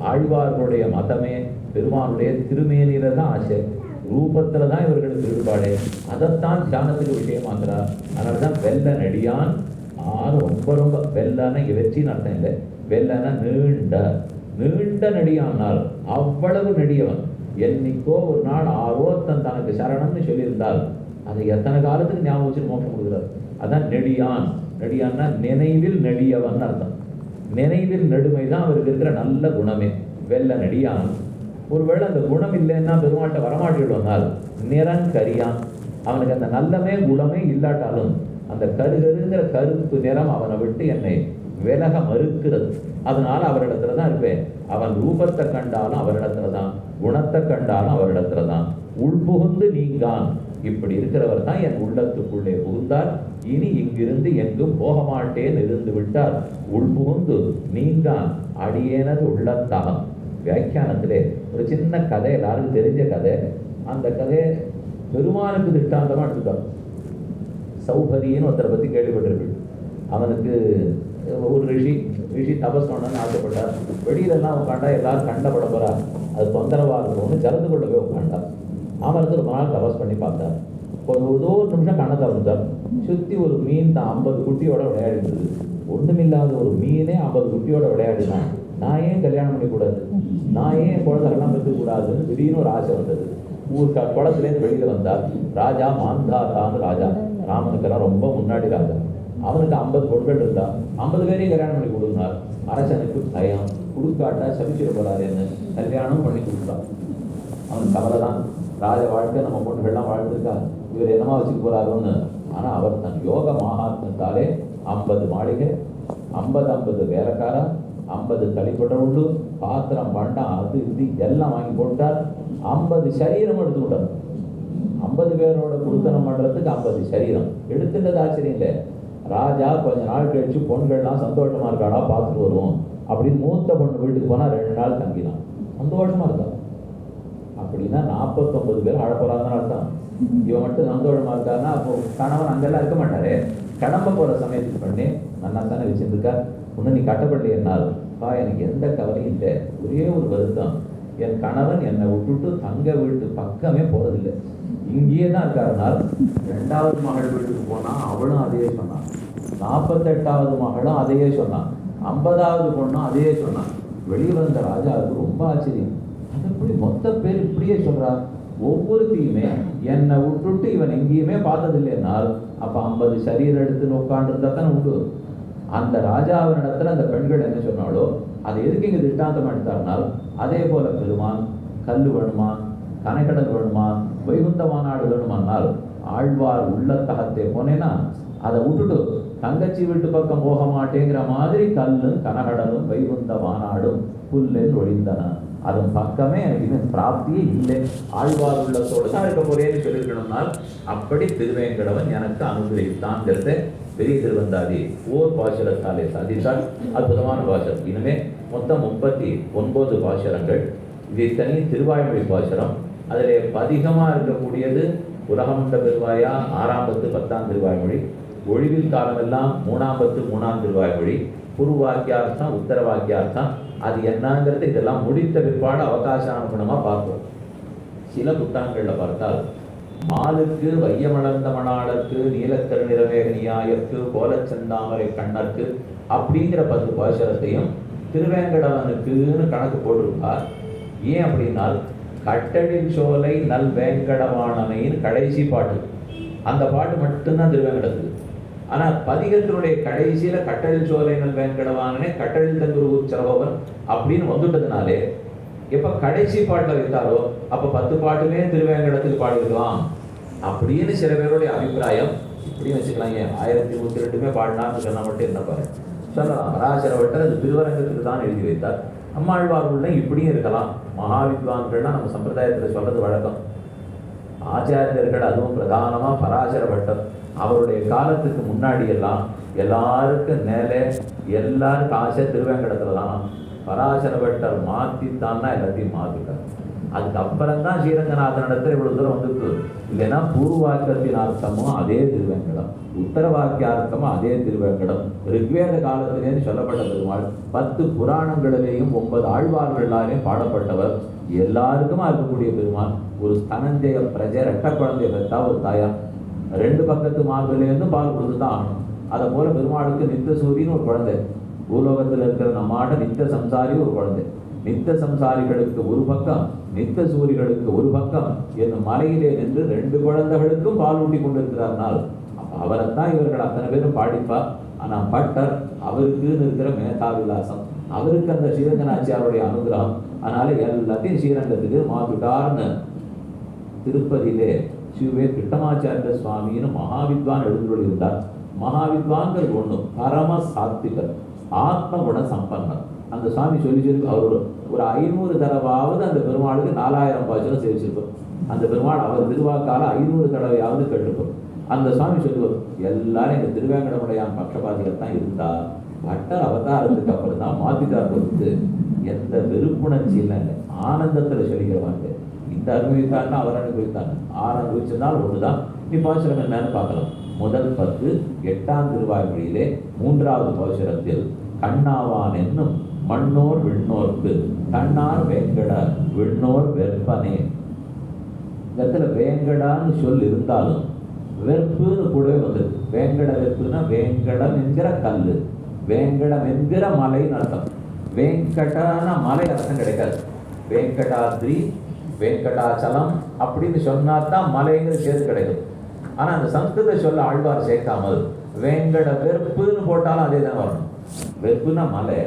ஆழ்வார்களுடைய மதமே பெருமானுடைய திருமேனியில தான் ஆசை, ரூபத்துல தான் இவர்களுக்கு ஈடுபாடு. அதைத்தான் தியானத்துக்கு விஷயமாக்குறார். அதனாலதான் வெள்ள நடியான். ரொம்ப ரொம்ப வெள்ளன வெற்றின்னு அர்த்தம் இல்லை, வெள்ளன நீண்ட நீண்ட நடியானால் அவ்வளவு நெடியவன். என்னைக்கோ ஒரு நாள் ஆரோத்தன் தனக்கு சரணம்னு சொல்லியிருந்தால் அதை எத்தனை காலத்துக்கு ஞாபகம் வச்சுட்டு மோட்சம் கொடுக்குறாரு. அதான் நெடியான். நெடியான்னா நினைவில் நெடியவன் அர்த்தம். நினைவில் நெடுமை தான் அவருக்கு இருக்கிற நல்ல குணமே. வெள்ள நெடியான். ஒருவேளை அந்த குணம் இல்லைன்னா பெருமாட்ட வரமாட்டிடுவனால் நிறன் கரியான். அவனுக்கு அந்த நல்லமே குணமே இல்லாட்டாலும் அந்த கருகருங்கிற கருப்பு நிறம் அவனை விட்டு என்னை விலக மறுக்கிறது. அதனால அவரிடத்துல தான் இருப்பேன். அவன் ரூபத்தை கண்டாலும் அவரிடத்துல தான், குணத்தை கண்டாலும் அவரிடத்துல தான். உள்புகுந்து நீங்கான். இப்படி இருக்கிறவர் தான் என் உள்ளத்துக்குள்ளே புகுந்தார். இனி இங்கிருந்து எங்கும் போக மாட்டேன் இருந்து விட்டார். உள்புகுந்து நீங்கான் அடியேனது உள்ளத்தாகம். வியாக்கியானத்திலே ஒரு சின்ன கதை, எல்லாருக்கும் தெரிஞ்ச கதை. அந்த கதையை பெருமானுக்கு திட்டாந்தமா எடுத்துக்கார். சௌபரின்னு ஒருத்தரை பற்றி கேள்விப்பட்டிருக்கு. அவனுக்கு ஒரு ரிஷி தபஸ் பண்ணணும்னு ஆசைப்பட்டார். வெளியிலெல்லாம் உட்காண்டா எல்லாரும் கண்டப்பட போறா, அது தொந்தரவாக இருக்கும்னு ஜலத்து கொண்டு போய் உட்காண்டார். அமர்ந்து ரொம்ப நாள் தபஸ் பண்ணி பார்த்தார். ஒரு நிமிஷம் கண்ணை திறந்தார். சுற்றி ஒரு மீன் தான் 50 குட்டியோட விளையாடிட்டு. ஒன்றுமில்லாத ஒரு மீனே 50 குட்டியோட விளையாடினான். நான் ஏன் கல்யாணம் பண்ணிக்கூடாது, நான் ஏன் குழந்தைகள்லாம் பெற்றுக்கூடாதுன்னு திடீர்னு ஒரு ஆசை வந்தது. குளத்துலேருந்து வெளியில் வந்தார். ராஜா மாந்தாதான்னு ராஜா, ராமனுக்கெல்லாம் ரொம்ப முன்னாடி ராஜா. அவனுக்கு 50 பொருட்கள் இருந்தா 50 பேரையும் கல்யாணம் பண்ணி கொடுத்தார். அரசனுக்கு பயம், கொடுக்காட்டா சபிச்சிட போறாருன்னு கல்யாணம் பண்ணி கொடுத்தான். அவனுக்கு கவலை தான், ராஜ வாழ்க்கை நம்ம பொண்ணுகள்லாம் வாழ்ந்துருக்கா, இவர் என்னமா வச்சுக்க போறாருன்னு. ஆனா அவர் தன் யோக மகாத்மத்தாலே 50 மாளிகை, 50 வேலைக்காரா, 50 தளிப்பட்ட பாத்திரம் பண்டம் அது இது எல்லாம் வாங்கி போட்டார். 50 சரீரம் எடுத்துக்கிட்டார். 50 பேரோட குடுத்தனம் பண்றதுக்கு 50 சரீரம் எடுத்துட்டது ஆச்சரியம் இல்லை. ராஜா கொஞ்ச நாள் கழிச்சு பொண்கள்லாம் சந்தோஷமா இருக்காடா பார்த்துட்டு வருவோம் அப்படின்னு மூத்த பொண்ணு வீட்டுக்கு போனா 2 நாள் தங்கினான். சந்தோஷமா இருக்கா. அப்படின்னா 49 பேர் அழப்போறாங்கன்னு அர்த்தம். இவன் மட்டும் சந்தோஷமா இருக்காருன்னா அப்போ கணவன் அங்கெல்லாம் இருக்க மாட்டாரு. கடம்ப போற சமயத்துக்கு பண்ணி நல்லா தானே வச்சிருக்கா. ஒன்னும் நீ கட்டப்படல என்னாலும் எனக்கு எந்த கவலையும் இல்லை. ஒரே ஒரு வருத்தம், என் கணவன் என்னை விட்டுட்டு தங்க வீட்டு பக்கமே போறதில்லை, இங்கேயே தான் இருக்காருனால். 2வது மகள் வீட்டுக்கு போனா அவளும் அதையே சொன்னான். 48வது மகளும் அதையே சொன்னான். 50வது பொண்ணும் அதையே சொன்னான். வெளியில் வந்த ராஜாவுக்கு ரொம்ப ஆச்சரியம். அது எப்படி மொத்த பேர் இப்படியே சொல்றார்? ஒவ்வொருத்தையுமே என்னை விட்டுட்டு இவன் எங்கேயுமே பார்த்ததில்லைனால் அப்ப 50 சரீரம் எடுத்துன்னு உட்காந்துருந்தா தானே உண்டு. அந்த ராஜாவினிடத்துல அந்த பெண்கள் என்ன சொன்னாலோ அதை எதுக்கு இங்க திட்டாந்தம் எடுத்தார்னால், அதே போல பெருமான் கல்லு வேணுமா, கனைக்கடல் வேணுமா, வைகுந்த மாநாடு வேணுமானால் ஆழ்வார் உள்ளத்தகத்தை போனேன்னா அதை விட்டுட்டு தங்கச்சி வீட்டு பக்கம் போக மாட்டேங்கிற மாதிரி கல்லும் கனகடலும் வைகுந்த மாநாடும் புல்லென்று ஒழிந்தன. அதன் பக்கமே எனக்கு இன்னும் பிராப்தியே இல்லை. ஆழ்வார் உள்ளத்தோடு தான் இருக்க போறேன்னு சொல்லியிருக்கணும்னால் அப்படி திருவேங்கடவன் எனக்கு அனுகிரகித்தான்ங்கிறத பெரிய திருவந்தாதி ஓர் பாசுரத்தாலே சாதித்தால். அற்புதமான பாசுரம். இனிமே மொத்தம் 39 பாசுரங்கள். இது தனி திருவாய்மொழி பாசுரம். அதிலே பதிகமாக இருக்கக்கூடியது உலகமுண்ட பெருவாயா 6ஆம் பத்து 10ஆம் திருவாய்மொழி, ஒழிவில் காலமெல்லாம் 3ஆம் பத்து 3ஆம் திருவாய்மொழி, பூர்வாக்கியார்த்தம் உத்தர வாக்கியார்த்தம். அது என்னங்கிறது இதெல்லாம் முடித்த பிற்பாடு அவகாசானுகுணமாக பார்ப்போம். சில புத்தகங்களில் பார்த்தால் மாலுக்கு வையமளந்த மணாளருக்கு நீலக்கரு நிறவேகனியாயற்கு கோலச்சந்தாமரை கண்ணற்கு அப்படிங்கிற 10 பாசுரத்தையும் திருவேங்கடவனுக்குன்னு கணக்கு போட்டிருப்பார். ஏன் அப்படின்னா கட்டடில் சோலை நல் வேங்கடவானனைன்னு கடைசி பாட்டு, அந்த பாட்டு மட்டும்தான் திருவேங்கடத்துக்கு. ஆனால் பதிகத்தினுடைய கடைசியில கட்டடில் சோலை நல் வேங்கடவானனே கட்டடில் தங்குரு உச்சரவன் அப்படின்னு வந்துட்டதுனாலே எப்ப கடைசி பாட்டில் வைத்தாரோ அப்ப 10 பாட்டுமே திருவேங்கடத்துக்கு பாடிருக்கலாம் அப்படின்னு சில பேருடைய அபிப்பிராயம். இப்படியும் வச்சுக்கலாம். ஏன் 1102 பாடினான்னு சொன்னா மட்டும் என்ன பாரு சொல்லலாம். பராசரவட்டர் அது திருவரங்கத்துக்கு தான் எழுதி வைத்தார். நம்மாழ்வார்கள் இப்படியும் இருக்கலாம். மகாவித்வான்கள்லாம் நம்ம சம்பிரதாயத்தில் சொல்றது வழக்கம். ஆச்சாரியர்கள் அதுவும் பிரதானமா பராசரவட்டர் அவருடைய காலத்துக்கு முன்னாடி எல்லாம் எல்லாருக்கும் மேலே எல்லாருக்கும் ஆசை திருவேங்கடத்துல தான். பராசரவட்டர் மாத்தித்தான்னா எல்லாத்தையும் மாத்திட்டார். அதுக்கப்புறம் தான் ஸ்ரீரங்கநாதன் இடத்துல இவ்வளவு தூரம் வந்துருக்கு. இல்லைன்னா பூர்வாக்கியத்தின் அர்த்தமும் அதே திருவேங்கடம், உத்தர வாக்கியார்த்தமும் அதே திருவேங்கடம். ரிக்வேத காலத்திலேன்னு சொல்லப்பட்ட பெருமாள் 10 புராணங்களிலேயும் 9 ஆழ்வார்களாலேயும் பாடப்பட்டவர். எல்லாருக்குமா இருக்கக்கூடிய பெருமாள். ஒரு ஸ்தனஞ்சய பிரஜை ரெட்ட குழந்தைய பெற்றா ஒரு தாயார் 2 பக்கத்து மார்பிலேருந்து பால் கொடுத்து தான் ஆகணும். அதை போல பெருமாளுக்கு நித்த சூரியன்னு ஒரு குழந்தை, பூலோகத்தில் இருக்கிற நம்மாட்ட நித்த சம்சாரி ஒரு குழந்தை. நித்த சம்சாரிகளுக்கு ஒரு பக்கம், நித்த சூரிகளுக்கு ஒரு பக்கம் என்னும் மலையிலே நின்று 2 குழந்தைகளுக்கும் பால் ஊட்டி கொண்டிருக்கிறார்னால் அவரைத்தான் இவர்கள் அத்தனை பேரும் பாடிப்பா. ஆனா பட்டர் அவருக்குன்னு இருக்கிற மேதாவிலாசம், அவருக்கு அந்த ஸ்ரீரங்கநாச்சியாருடைய அனுகிரகம். அதனால எல்லாத்தையும் ஸ்ரீரங்கத்துக்கு மாத்துட்டார்னு திருப்பதியிலே சிவே கிட்டமாச்சாரிய சுவாமின்னு மகாவித்வான் எழுந்துள்ளார். மகாவித்வான்கள் ஒண்ணு பரம சாத்விகர், ஆத்ம குண சம்பன்னர். அந்த சுவாமி சொல்லி அவரோட ஒரு 500 தடவாவது அந்த பெருமாளுக்கு 4000 பாசுரம் சேவிச்சிருப்போம். அந்த பெருமாள் அவர் திருவாக்கால 500 தடவையாவது கேட்டிருப்போம். அந்த சுவாமி சொல்லுவார், எல்லாரும் எங்க திருவேங்கடமுடையான் பட்சபாதிகள் தான் இருந்தா, பட்டர் அவதாரத்துக்கு அப்புறம் தான் மாத்திட்டார் பொறுத்து. எந்த வெறுப்புணர்ச்சி இல்லை, ஆனந்தத்துல சொல்லிக்கிறவாங்க. இந்த அனுபவித்தான்னா அவர் அனுபவித்தாங்க, ஆறு அனுபவிச்சதுனால ஒண்ணுதான். நீ பாசுரம் என்னன்னு பார்க்கலாம். முதல் 10 8ஆம் திருவாய்மொழியிலே 3வது பாசுரத்தில் கண்ணாவான் என்னும் மண்ணோர் விண்ணோர்க்கு கண்ணார் வேங்கட விண்ணோர் வெற்பனே. இந்த இடத்துல வேங்கடான்னு சொல் இருந்தாலும் வெற்புன்னு கூடவே வந்திருக்கு. வேங்கட வெற்புன்னா வேங்கடம் என்கிற கல்லு, வேங்கடம் என்கிற மலைன்னு அர்த்தம். வேங்கடான மலை அர்த்தம் கிடைக்காது. வேங்கடாத்ரி வேங்கடாச்சலம் அப்படின்னு சொன்னா தான் மலைங்கிற சேர்த்து கிடைக்கும். ஆனா அந்த சம்ஸ்கிருத சொல்ல ஆழ்வார் சேர்க்காமல் வேங்கட வெற்புன்னு போட்டாலும் அதே தான் வரணும். வெற்புன்னா மலை,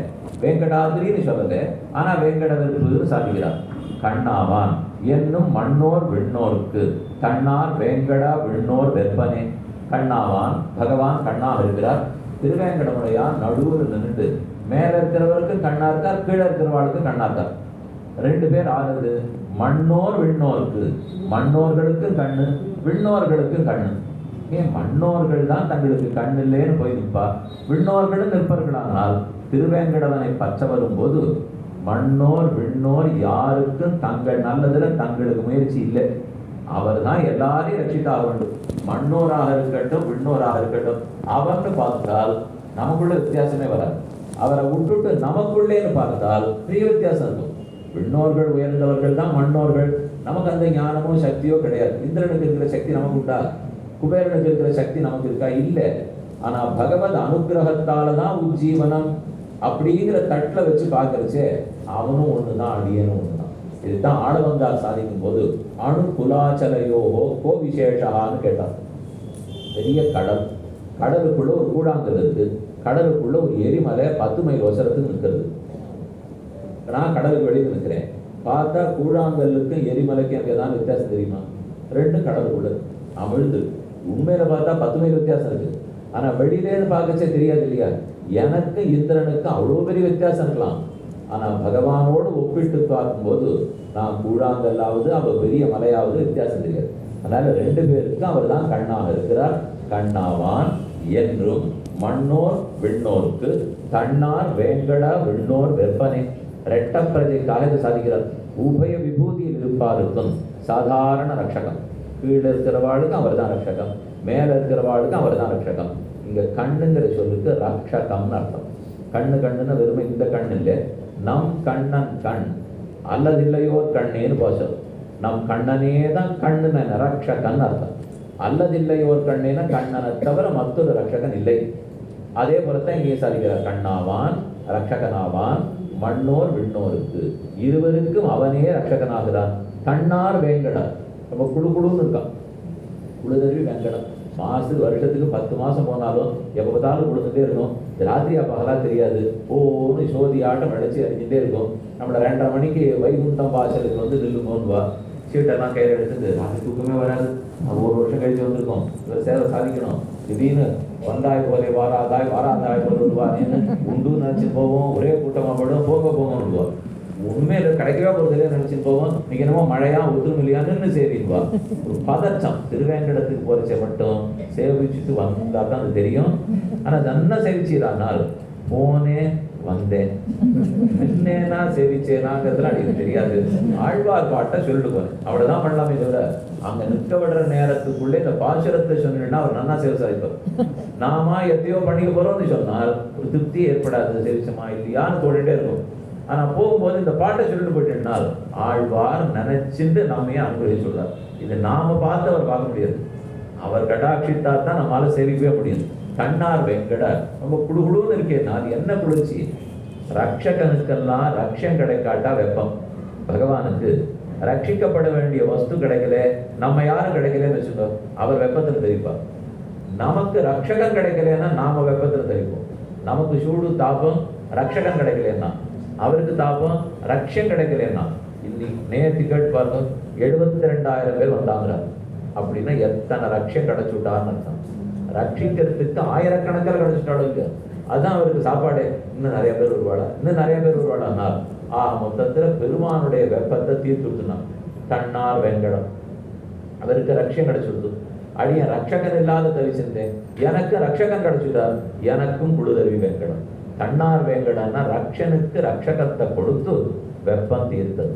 வேங்கடாதிரின்னு சொல்லல, ஆனா வேங்கட வெற்புன்னு சாதிக்கிறார். கண்ணாவான் என்னும் மண்ணோர் விண்ணோருக்கு கண்ணார் வேங்கடா விண்ணோர் வெப்பனே. கண்ணாவான் பகவான் கண்ணாக இருக்கிறார். திருவேங்கடமுடையான் நடுவில் நின்று மேல இருக்கிறவருக்கும் கண்ணா இருக்கார், கீழே இருக்கிறவாளுக்கும் கண்ணா இருக்கார். 2 பேர் ஆறுது. மண்ணோர் விண்ணோருக்கு, மண்ணோர்களுக்கும் கண்ணு, விண்ணோர்களுக்கும் கண்ணு. ஏன் மண்ணோர்கள் தான் தங்களுக்கு கண் இல்லைன்னு போய் நிற்பார், விண்ணோர்களும் நிற்பர்களானால் திருவேங்கடவனை பற்ற வரும்போது மண்ணோர் விண்ணோர் யாருக்கும் தங்கள் நல்லதுல தங்களுக்கு முயற்சி இல்லை. அவர் தான் எல்லாரையும் ரட்சித்தாக வேண்டும். மண்ணோராக இருக்கட்டும் விண்ணோராக இருக்கட்டும், அவர்னு பார்த்தால் நமக்குள்ள வித்தியாசமே வராது. அவரை விட்டுட்டு நமக்குள்ளேன்னு பார்த்தால் பெரிய வித்தியாசம் இருக்கும். விண்ணோர்கள் உயர்ந்தவர்கள் தான் மண்ணோர்கள். நமக்கு அந்த ஞானமோ சக்தியோ கிடையாது. இந்திரனுக்கு இருக்கிற சக்தி நமக்கு உண்டா? குபேரனுக்கு இருக்கிற சக்தி நமக்கு இருக்கா? இல்லை. ஆனா பகவத் அனுகிரகத்தால தான் உஜ்ஜீவனம் அப்படிங்கிற தட்டில் வச்சு பார்க்கறச்சே அவனும் ஒண்ணுதான், அடியனும் ஒண்ணுதான். இதுதான் ஆளவந்தார் சாதிக்கும் போது அணு குலாச்சலையோகோ கோ விசேஷான்னு கேட்டார். பெரிய கடல், கடலுக்குள்ள ஒரு கூழாங்கல் இருக்கு, கடலுக்குள்ள ஒரு எரிமலை 10 மைல் ஒசரத்துக்கு நிற்கிறது. நான் கடலுக்கு வெளியில் நிற்கிறேன், பார்த்தா கூழாங்கல்லுக்கு எரிமலைக்கு எனக்கு ஏதாவது வித்தியாசம் தெரியுமா? 2 கடலுக்குள்ள அமிழ்ந்து. உண்மையில பார்த்தா 10 மைல் வித்தியாசம் இருக்கு. ஆனா வெளியிலேன்னு பார்க்கச்சே தெரியாது இல்லையா? எனக்கு இந்திரனுக்கு அவ்வளோ பெரிய வித்தியாசம் இருக்கலாம். ஆனா பகவானோடு ஒப்பிட்டு பார்க்கும்போது நான் கூழாங்கல்லாவது அவர் பெரிய மலையாவது வித்தியாசம் தெரியாது. அதனால 2 பேருக்கும் அவர் தான் கண்ணாக இருக்கிறார். கண்ணாவான் என்றும் மண்ணோர் விண்ணோருக்கு கண்ணார் வேங்கடா விண்ணோர் வெப்பனே. ரெட்ட பிரஜைக்காக இதை சாதிக்கிறார். உபய விபூதியில் இருப்பாருக்கும் சாதாரண ரட்சகம். கீழே இருக்கிறவாளுக்கும் அவர் தான் ரட்சகம், மேல இருக்கிறவாளுக்கும் அவர் தான் ரட்சகம். இங்க கண்ணுங்கிற சொல்லுக்கு ரட்சகம்னு அர்த்தம். கண்ணு கண்ணுன்னு வெறுமை இந்த கண் இல்லை, நம் கண்ணன் கண் அல்லது இல்லையோ கண்ணேன்னு பாசம். நம் கண்ணனே தான் கண்ணன ரக்ஷகன் அர்த்தம். அல்லதில்லையோர் கண்ணேன கண்ணனை தவிர மற்றொரு ரக்ஷகன் இல்லை. அதே போலத்தான் இங்கே சாதிக்கிறார். கண்ணாவான் ரக்ஷகனாவான் மண்ணோர் விண்ணோருக்கு இருவருக்கும் அவனே ரக்ஷகனாகிறான். கண்ணார் வேங்கடம் நம்ம குழு குழுன்னு இருக்கான். குழுதருவி வெங்கடம் வருஷத்துக்கு 10 மாதம் போனாலும் எப்போ பார்த்தாலும் கொடுத்துட்டே இருக்கும். ராத்திரியா பகலா தெரியாது. ஓன்னு சோதி ஆட்டம் அழைச்சி அறிஞ்சிட்டே இருக்கும். நம்மளை 2:30 மணிக்கு வைகுண்டம் வாசலுக்கு வந்து நில்லுங்கோன்னுவா. சீட்டெல்லாம் கையில் எடுத்துட்டு ராத்திரி தூக்கமே வராது. நம்ம 1 வருஷம் கழிச்சு வந்திருக்கோம். இவர் சேவை சாதிக்கணும். திடீர்னு வந்தாய் போலே வாராதாய் போல வருவான்னு உண்டுன்னு நினச்சிட்டு போவோம். ஒரே கூட்டமாக படும் போங்கன்னுவா. உண்மையில கிடைக்கவே போகிறதுலே நினச்சிட்டு போவோம். நீங்க என்னமோ மழையா ஒத்துமில்லையான்னு சேவிடுவா. ஒரு பதற்றம். திருவேங்கடத்துக்கு போறச்ச மட்டும் சேவிச்சுட்டு வந்தா தான் அது தெரியும். ஆனா தன்ன சேவிச்சிடானால் போனேன் வந்தேன் நின்னேனா சேவிச்சேனாங்கிறதுலாம் எனக்கு தெரியாது. ஆழ்வார் பாட்டை சொல்லிட்டு போறேன் அவ்வளவுதான் பண்ணலாமே தவிர அங்க நிற்க விடுற நேரத்துக்குள்ளே இந்த பாசுரத்தை சொன்னா அவர் நன்னா சேவை சாதிப்பார். நாம எத்தையோ பண்ணிக்க போறோம்னு சொன்னால் ஒரு திருப்தி ஏற்படாது. சேவிச்சமா இல்லையான்னு தோண்டிட்டே இருக்கும். ஆனா போகும்போது இந்த பாட்டை சொல்லிட்டு போயிட்டுனால் ஆழ்வார் நினைச்சுட்டு நம்மையே அனுபவிச்சு சொல்றார். இது நாம பார்த்து அவர் பார்க்க முடியாது. அவர் கடாட்சித்தா தான் நம்மளால சேவிக்கவே முடியும். கண்ணார் வெங்கட ரொம்ப குழுகுழுன்னு இருக்கேன். அது என்ன குளிர்ச்சி. ரக்ஷகனுக்கெல்லாம் ரக்ஷம் கிடைக்காட்டா வெப்பம். பகவானுக்கு ரட்சிக்கப்பட வேண்டிய வஸ்து கிடைக்கல, நம்ம யாரும் கிடைக்கலன்னு வச்சுக்கோ, அவர் வெப்பத்தில் தெரிவிப்பார். நமக்கு ரக்ஷகன் கிடைக்கலன்னா நாம வெப்பத்தில் தெரிவிப்போம். நமக்கு சூடு தாபம் ரக்ஷகன் கிடைக்கலன்னா, அவருக்கு தாபம் ரக்ஷம் கிடைக்கலன்னா. இன்னைக்கு நேற்று கேட்டு பாருங்க 72,000 பேர் வந்தாங்க அப்படின்னா எத்தனை ரக்ஷம் கிடைச்சுட்டான்னு அர்த்தம். ரட்சிக்கிறதுக்கு ஆயிரக்கணக்கில் கிடைச்சிட்டாலும் அதுதான் அவருக்கு சாப்பாடு. இன்னும் நிறைய பேர் வருவாளா மொத்தத்துல பெருமானுடைய வெப்பத்தை தீர்த்துனான். கண்ணார் வெங்கடம் அவருக்கு ரக்ஷம் கிடைச்சுடுது. அடிய ரக்ஷகன் இல்லாத தவிச்சிருந்தேன், எனக்கு ரக்ஷகன் கிடைச்சுட்டார். எனக்கும் குழுதருவி வெங்கடம். கண்ணார் வேங்கடன்னா ரக்ஷனுக்கு ரக்ஷகத்தை கொடுத்து வெப்பம் தீர்த்தது.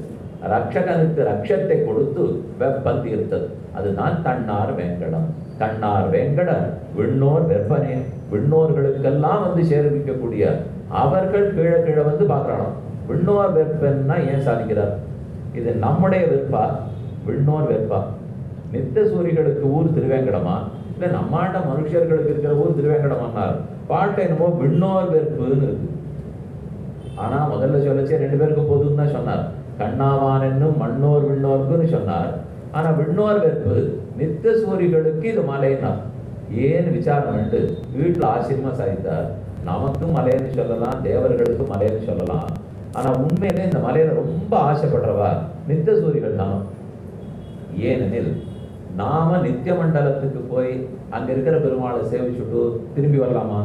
ரக்ஷகனுக்கு ரக்ஷத்தை கொடுத்து வெப்பம் தீர்த்தது. அதுதான் தன்னார் வேங்கடம். தன்னார் வேங்கட விண்ணோர் வெப்பனே. விண்ணோர்களுக்கெல்லாம் வந்து சேரவிக்கக்கூடிய அவர்கள் கீழே கீழே வந்து பார்க்கறாங்க. விண்ணோர் வெப்பன்னா ஏன் சாதிக்கிறார்? இது நம்முடைய வெப்பா? விண்ணோர் வெப்பா? நித்த சூரிகளுக்கு ஊர் திருவேங்கடமா இல்லை நம்மாண்ட மனுஷர்களுக்கு இருக்கிற ஊர் திருவேங்கடமானார்? பாட்டை என்னமோ விண்ணோர் வெறுப்புன்னு இருக்கு. ஆனா முதல்ல சொல்லச்சே 2 பேருக்கும் பொதுன்னு தான் சொன்னார். கண்ணாவான் என்னும் மண்ணோர் விண்ணோர்க்குன்னு சொன்னார். ஆனா விண்ணோர் வெறுப்பு நித்த சூரிகளுக்கு இது மலைன்னார். ஏன்னு விசாரம் பண்ணிட்டு வீட்டுல ஆச்சரியமா சாதித்தார். நமக்கும் மலைன்னு சொல்லலாம், தேவர்களுக்கும் மலைன்னு சொல்லலாம். ஆனா உண்மையிலே இந்த மலையில ரொம்ப ஆசைப்படுறவா நித்த சூரிகள் தான். ஏனெனில் நாம நித்திய மண்டலத்துக்கு போய் அங்க இருக்கிற பெருமாளை சேவிச்சுட்டு திரும்பி வரலாமா?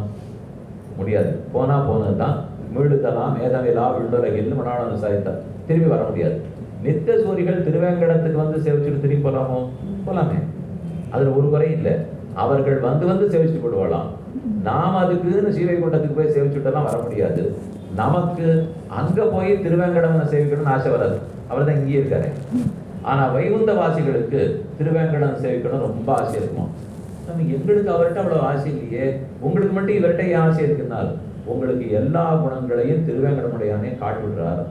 முடியாது. போனதுதான் மீழுதலாம் மேதவிலா விழுலகில் மனாளன் சாதித்தார். திரும்பி வர முடியாது. நித்திய சூரிகள் திருவேங்கடத்துக்கு வந்து சேவிச்சுட்டு திரும்பி போலாமோ? போலாமே. அதுல ஒரு குறை இல்லை. அவர்கள் வந்து சேவிச்சுட்டு போடுவாளாம். நாம் அதுக்குன்னு ஸ்ரீவைகுண்டத்துக்கு போய் சேவிச்சுட்டெல்லாம் வர முடியாது. நமக்கு அங்க போய் திருவேங்கடம் சேவிக்கணும்னு ஆசை வராது. அவர் தான் இங்கேயே இருக்காரு. ஆனா வைகுந்த வாசிகளுக்கு திருவேங்கடம் சேவிக்கணும் ரொம்ப ஆசை இருக்குமா? நம்ம எங்களுக்கு அவர்கிட்ட அவ்வளவு ஆசை இல்லையே. உங்களுக்கு மட்டும் இவர்கிட்ட ஏன் ஆசை இருக்குனால் உங்களுக்கு எல்லா குணங்களையும் திருவேங்கடமுடையானே காட்டி விடுறார்.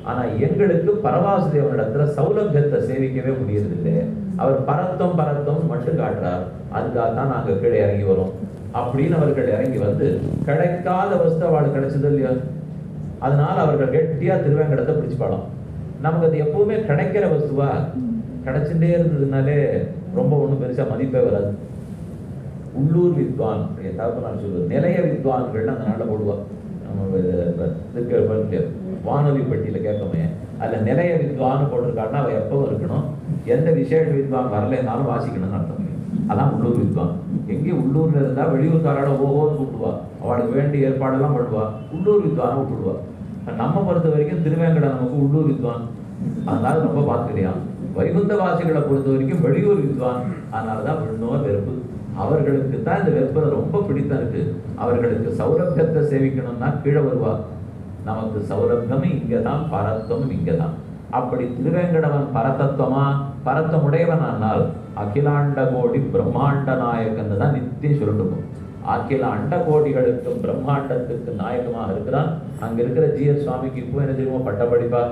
ஆனா எங்களுக்கு பரவாசுதேவனிடத்துல சௌலபியத்தை சேவிக்கவே முடியறதில்லை. அவர் பரத்தம் மட்டும் காட்டுறார். அதுக்காகத்தான் நாங்க கீழே இறங்கி வரோம் அப்படின்னு அவர்கள் இறங்கி வந்து கிடைக்காத வஸ்து அவளுக்கு கிடைச்சது இல்லையா? அதனால அவர்கள் கெட்டியா திருவேங்கடத்தை பிடிச்சு பாடம். நமக்கு அது எப்பவுமே கிடைக்கிற வஸ்துவா கிடைச்சுட்டே இருந்ததுனாலே ரொம்ப ஒன்றும் பெருசா மதிப்பே வராது. உள்ளூர் வித்வான் நான் சொல்லுவேன், நிலைய வித்வான்கள் அந்த நாளில் போடுவா. நம்ம வானொலி பெட்டியில கேட்போமே, அதுல நிலைய வித்வான் போட்டிருக்காருன்னா அவ எப்பவும் இருக்கணும். எந்த விசேஷ வித்வான் வரலைன்னாலும் வாசிக்கணும்னு அர்த்தம். அதான் உள்ளூர் வித்வான். எங்கேயும் உள்ளூர்ல இருந்தா வெளியூர்காரோட ஓஹோன்னு கூப்பிடுவா. அவளுக்கு வேண்டிய ஏற்பாடெல்லாம் பண்ணுவா. உள்ளூர் வித்வானை விட்டுடுவா. நம்ம பொறுத்த வரைக்கும் திருவேங்கடம் நமக்கு உள்ளூர் வித்வான், அதனால ரொம்ப பார்த்துக்கிறியான். வைகுந்த வாசிகளை பொறுத்த வரைக்கும் வெளியூர் வித்வான், அதனாலதான் விண்ணோர் வெறுப்பு. அவர்களுக்கு தான் இந்த வெறுப்பை ரொம்ப பிடித்தம் இருக்கு. அவர்களுக்கு சௌரபியத்தை சேவிக்கணும்னா கீழே வருவா. நமக்கு சௌரபியமும் இங்கதான், பரத்துவமும் இங்கதான். அப்படி திருவேங்கடவன் பரதத்துவமா பரத்தம் உடையவன் ஆனால் அகிலாண்ட கோடி பிரம்மாண்ட நாயகன் தான் நித்தியம் சொல்லிருக்கும். அகில அண்ட கோடிகளுக்கும் பிரம்மாண்டத்துக்கு நாயகமாக இருக்கிறான். அங்க இருக்கிற ஜிஎஸ் சுவாமிக்கு இப்போ என்ன தெரியுமோ பட்டப்படிப்பா,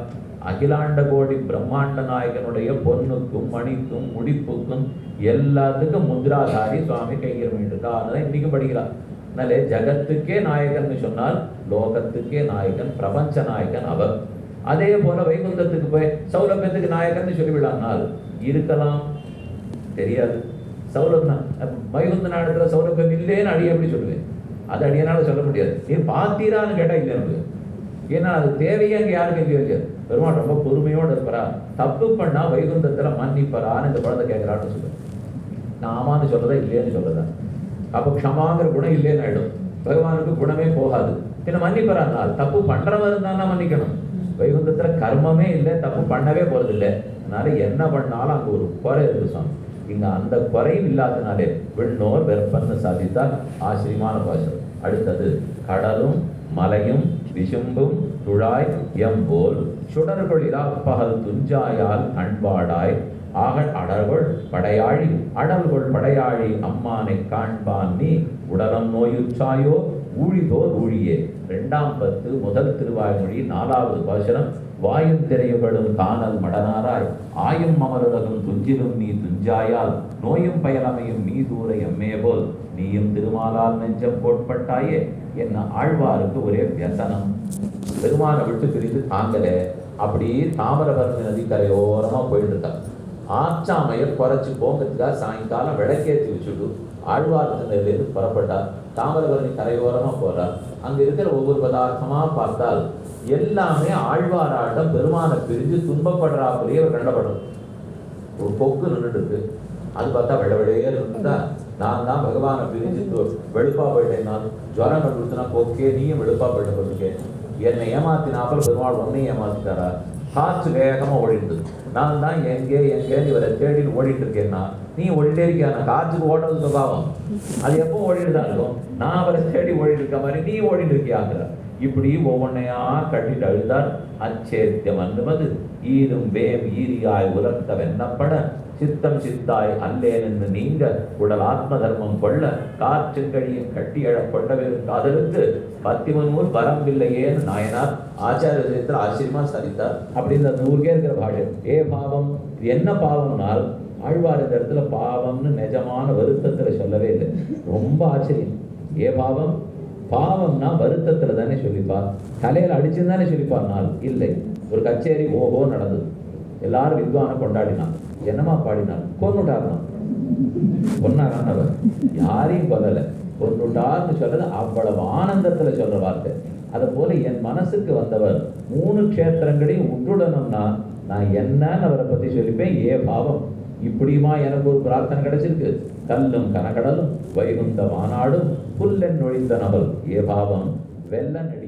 அகிலாண்ட கோடி பிரம்மாண்ட நாயகனுடைய பொண்ணுக்கும் மணிக்கும் முடிப்புக்கும் எல்லாத்துக்கும் முத்ராதாரி சுவாமி கையில் இருக்கா. அதனால இன்னைக்கு படிக்கிறான். அதனாலே ஜகத்துக்கே நாயகன் சொன்னால் லோகத்துக்கே நாயகன், பிரபஞ்ச நாயகன் அவர். அதே போல வைகுந்தத்துக்கு போய் சௌலபியத்துக்கு நாயகன் சொல்லிவிடானால் இருக்கலாம், தெரியாது. சௌலபியம் வைகுந்த நாடத்துல சௌலபியம் இல்லைன்னு அடிய எப்படி சொல்லுவேன்? அது அடியனால சொல்ல முடியாது. நீ பார்த்தீரான்னு கேட்டா இல்லை நமக்கு. ஏன்னா அது தேவையே அங்கே யாருக்கு எங்கேயோ இல்லையா. பெருமாள் ரொம்ப பொறுமையோடு இருப்பறா. தப்பு பண்ணா வைகுந்தத்துல மன்னிப்பறான்னு இந்த குழந்தை கேட்கிறான்னு சொல்லுவேன். நான் ஆமான்னு சொல்றதா இல்லையேன்னு சொல்றதா? அப்போ க்ஷமாங்கிற குணம் இல்லைன்னு ஆயிடும். பகவானுக்கு குணமே போகாது. பின்ன மன்னிப்பறானால் தப்பு பண்றவன் இருந்தான்னா மன்னிக்கணும். வைகுந்தத்துல கர்மமே இல்லை, தப்பு பண்ணவே போறது இல்லை. அதனால என்ன பண்ணாலும் அங்க ஒரு குறை இருக்கு சுவாமி. இங்க அந்த குறையும் இல்லாதனாலே விண்ணோர் வெறுப்பன்னு சாதித்தால் ஆச்சரியமான பாசம். அடுத்தது கடலும் மலையும் விசும்பும் துழாய் எம்போல் சுடர்களிலா பகல் துஞ்சாயால் அன்பாடாய் ஆக அடல்கொள் படையாழி அடல்கொள் படையாழி அம்மானை காண்பான் நீ உடலம் நோயுற்றாயோ ஊழிதோர் ஊழியே. 2ஆம் பத்து முதல் திருவாய்மொழி 4வது பாசுரம். வாயும் திரையுகளும் காணல் மடனாராய் ஆயும் அமருலகும் துஞ்சிலும் நீ துஞ்சாயால் நோயும் பயலமையும் நீ தூர எம்மே போல் நீயும் திருமாலால் நெஞ்சம் கோட்பட்டாயே. என்ன ஆழ்வாருக்கு ஒரே வியசனம். பெருமானை விட்டு பிரிந்து தாங்கல. அப்படி தாமிரபரணி நதி கரையோரமா போயிட்டு இருக்காங்க. ஆச்சாமையை குறைச்சி போங்கிறதுக்காக சாயங்காலம் விளக்கேற்றி வச்சுட்டு ஆழ்வார்த்திலிருந்து புறப்பட்டார். தாமிரபரணி கரையோரமா போறார். அங்க இருக்கிற ஒவ்வொரு பதார்த்தமா பார்த்தால் எல்லாமே ஆழ்வாராட்டம் பெருமானை பிரிஞ்சு துன்பப்படுறாப்புலேயே கண்டப்படும். ஒரு பொக்கு நின்றுட்டு இருக்கு. அது பார்த்தா விடவிடையே இருந்தா நான் தான் பகவானை பிரிஞ்சு வெளுப்பா போயிட்டேன். நான் ஜுவரம் கண்டுனா பொக்கே நீயும் வெளுப்பா போயிட்ட போட்டிருக்கேன். என்னை ஏமாத்தினாப்பல் பெருமாள் ஒன்னையும் ஏமாத்திட்டாரா? காற்று வேகமா ஓடிட்டு நான் தான் எங்கே எங்கேன்னு இவரை தேடின்னு ஓடிட்டு இருக்கேன்னா நீ ஓடிட்டே இருக்கியா? நான் காற்றுக்கு ஓடுறது சுபாவம். அது எப்போ ஓடிட்டுதான் இருக்கும். நான் அவரை தேடி ஓடிட்டு இருக்க மாதிரி நீ ஓடிட்டு இருக்கியாங்கிற. இப்படி ஒவ்வொன்னையா கட்டிட்டு அழுதார். அச்சேத்தியம் அன்றுமது ஈரும் வேம் ஈரியாய் உலர்த்த வெண்ணப்பட சித்தம் சித்தாய் அல்லேன் என்று நீங்க உடல் ஆத்ம தர்மம் கொள்ள காற்றுங்கழியும் கட்டி எழப்பட்ட வேறும் காதலுக்கு 13 வரம்பில்லையேன்னு நாயனார் ஆச்சாரிய விஷயத்தில் ஆச்சரியமா சரித்தார். அப்படி இந்த 100 இருக்கிற பாடம். ஏ பாவம் என்ன பாவம்னால் ஆழ்வார் இந்த இடத்துல பாவம்னு நிஜமான வருத்தத்துல சொல்லவே இல்லை. ரொம்ப ஆச்சரியம். ஏ பாவம், பாவம்னா வருத்தத்துல தானே சொல்லிப்பார். தலையில அடிச்சுன்னு தானே சொல்லிப்பார். நாள் இல்லை. ஒரு கச்சேரி ஓஹோ நடந்தது. எல்லாரும் வித்வான கொண்டாடினான். என்னமா பாடினான்? கொன்னுட்டார்னா. கொன்னாரான் அவர் யாரையும் கொல்லல. கொன்னுட்டார்னு சொல்றது அவ்வளவு ஆனந்தத்துல சொல்ற வார்த்தை. அதை போல என் மனசுக்கு வந்தவர் 3 க்ஷேத்திரங்களையும் உற்றுடணும்னா நான் என்னன்னு அவரை பத்தி சொல்லிப்பேன். ஏ பாவம், இப்படியுமா எனக்கு ஒரு பிரார்த்தனை கிடைச்சிருக்கு. கல்லும் கனகடலும் வைகுந்த மாநாடும் புல்லென் நொழிந்த நபல் ஏ பாவம் வெள்ள நடி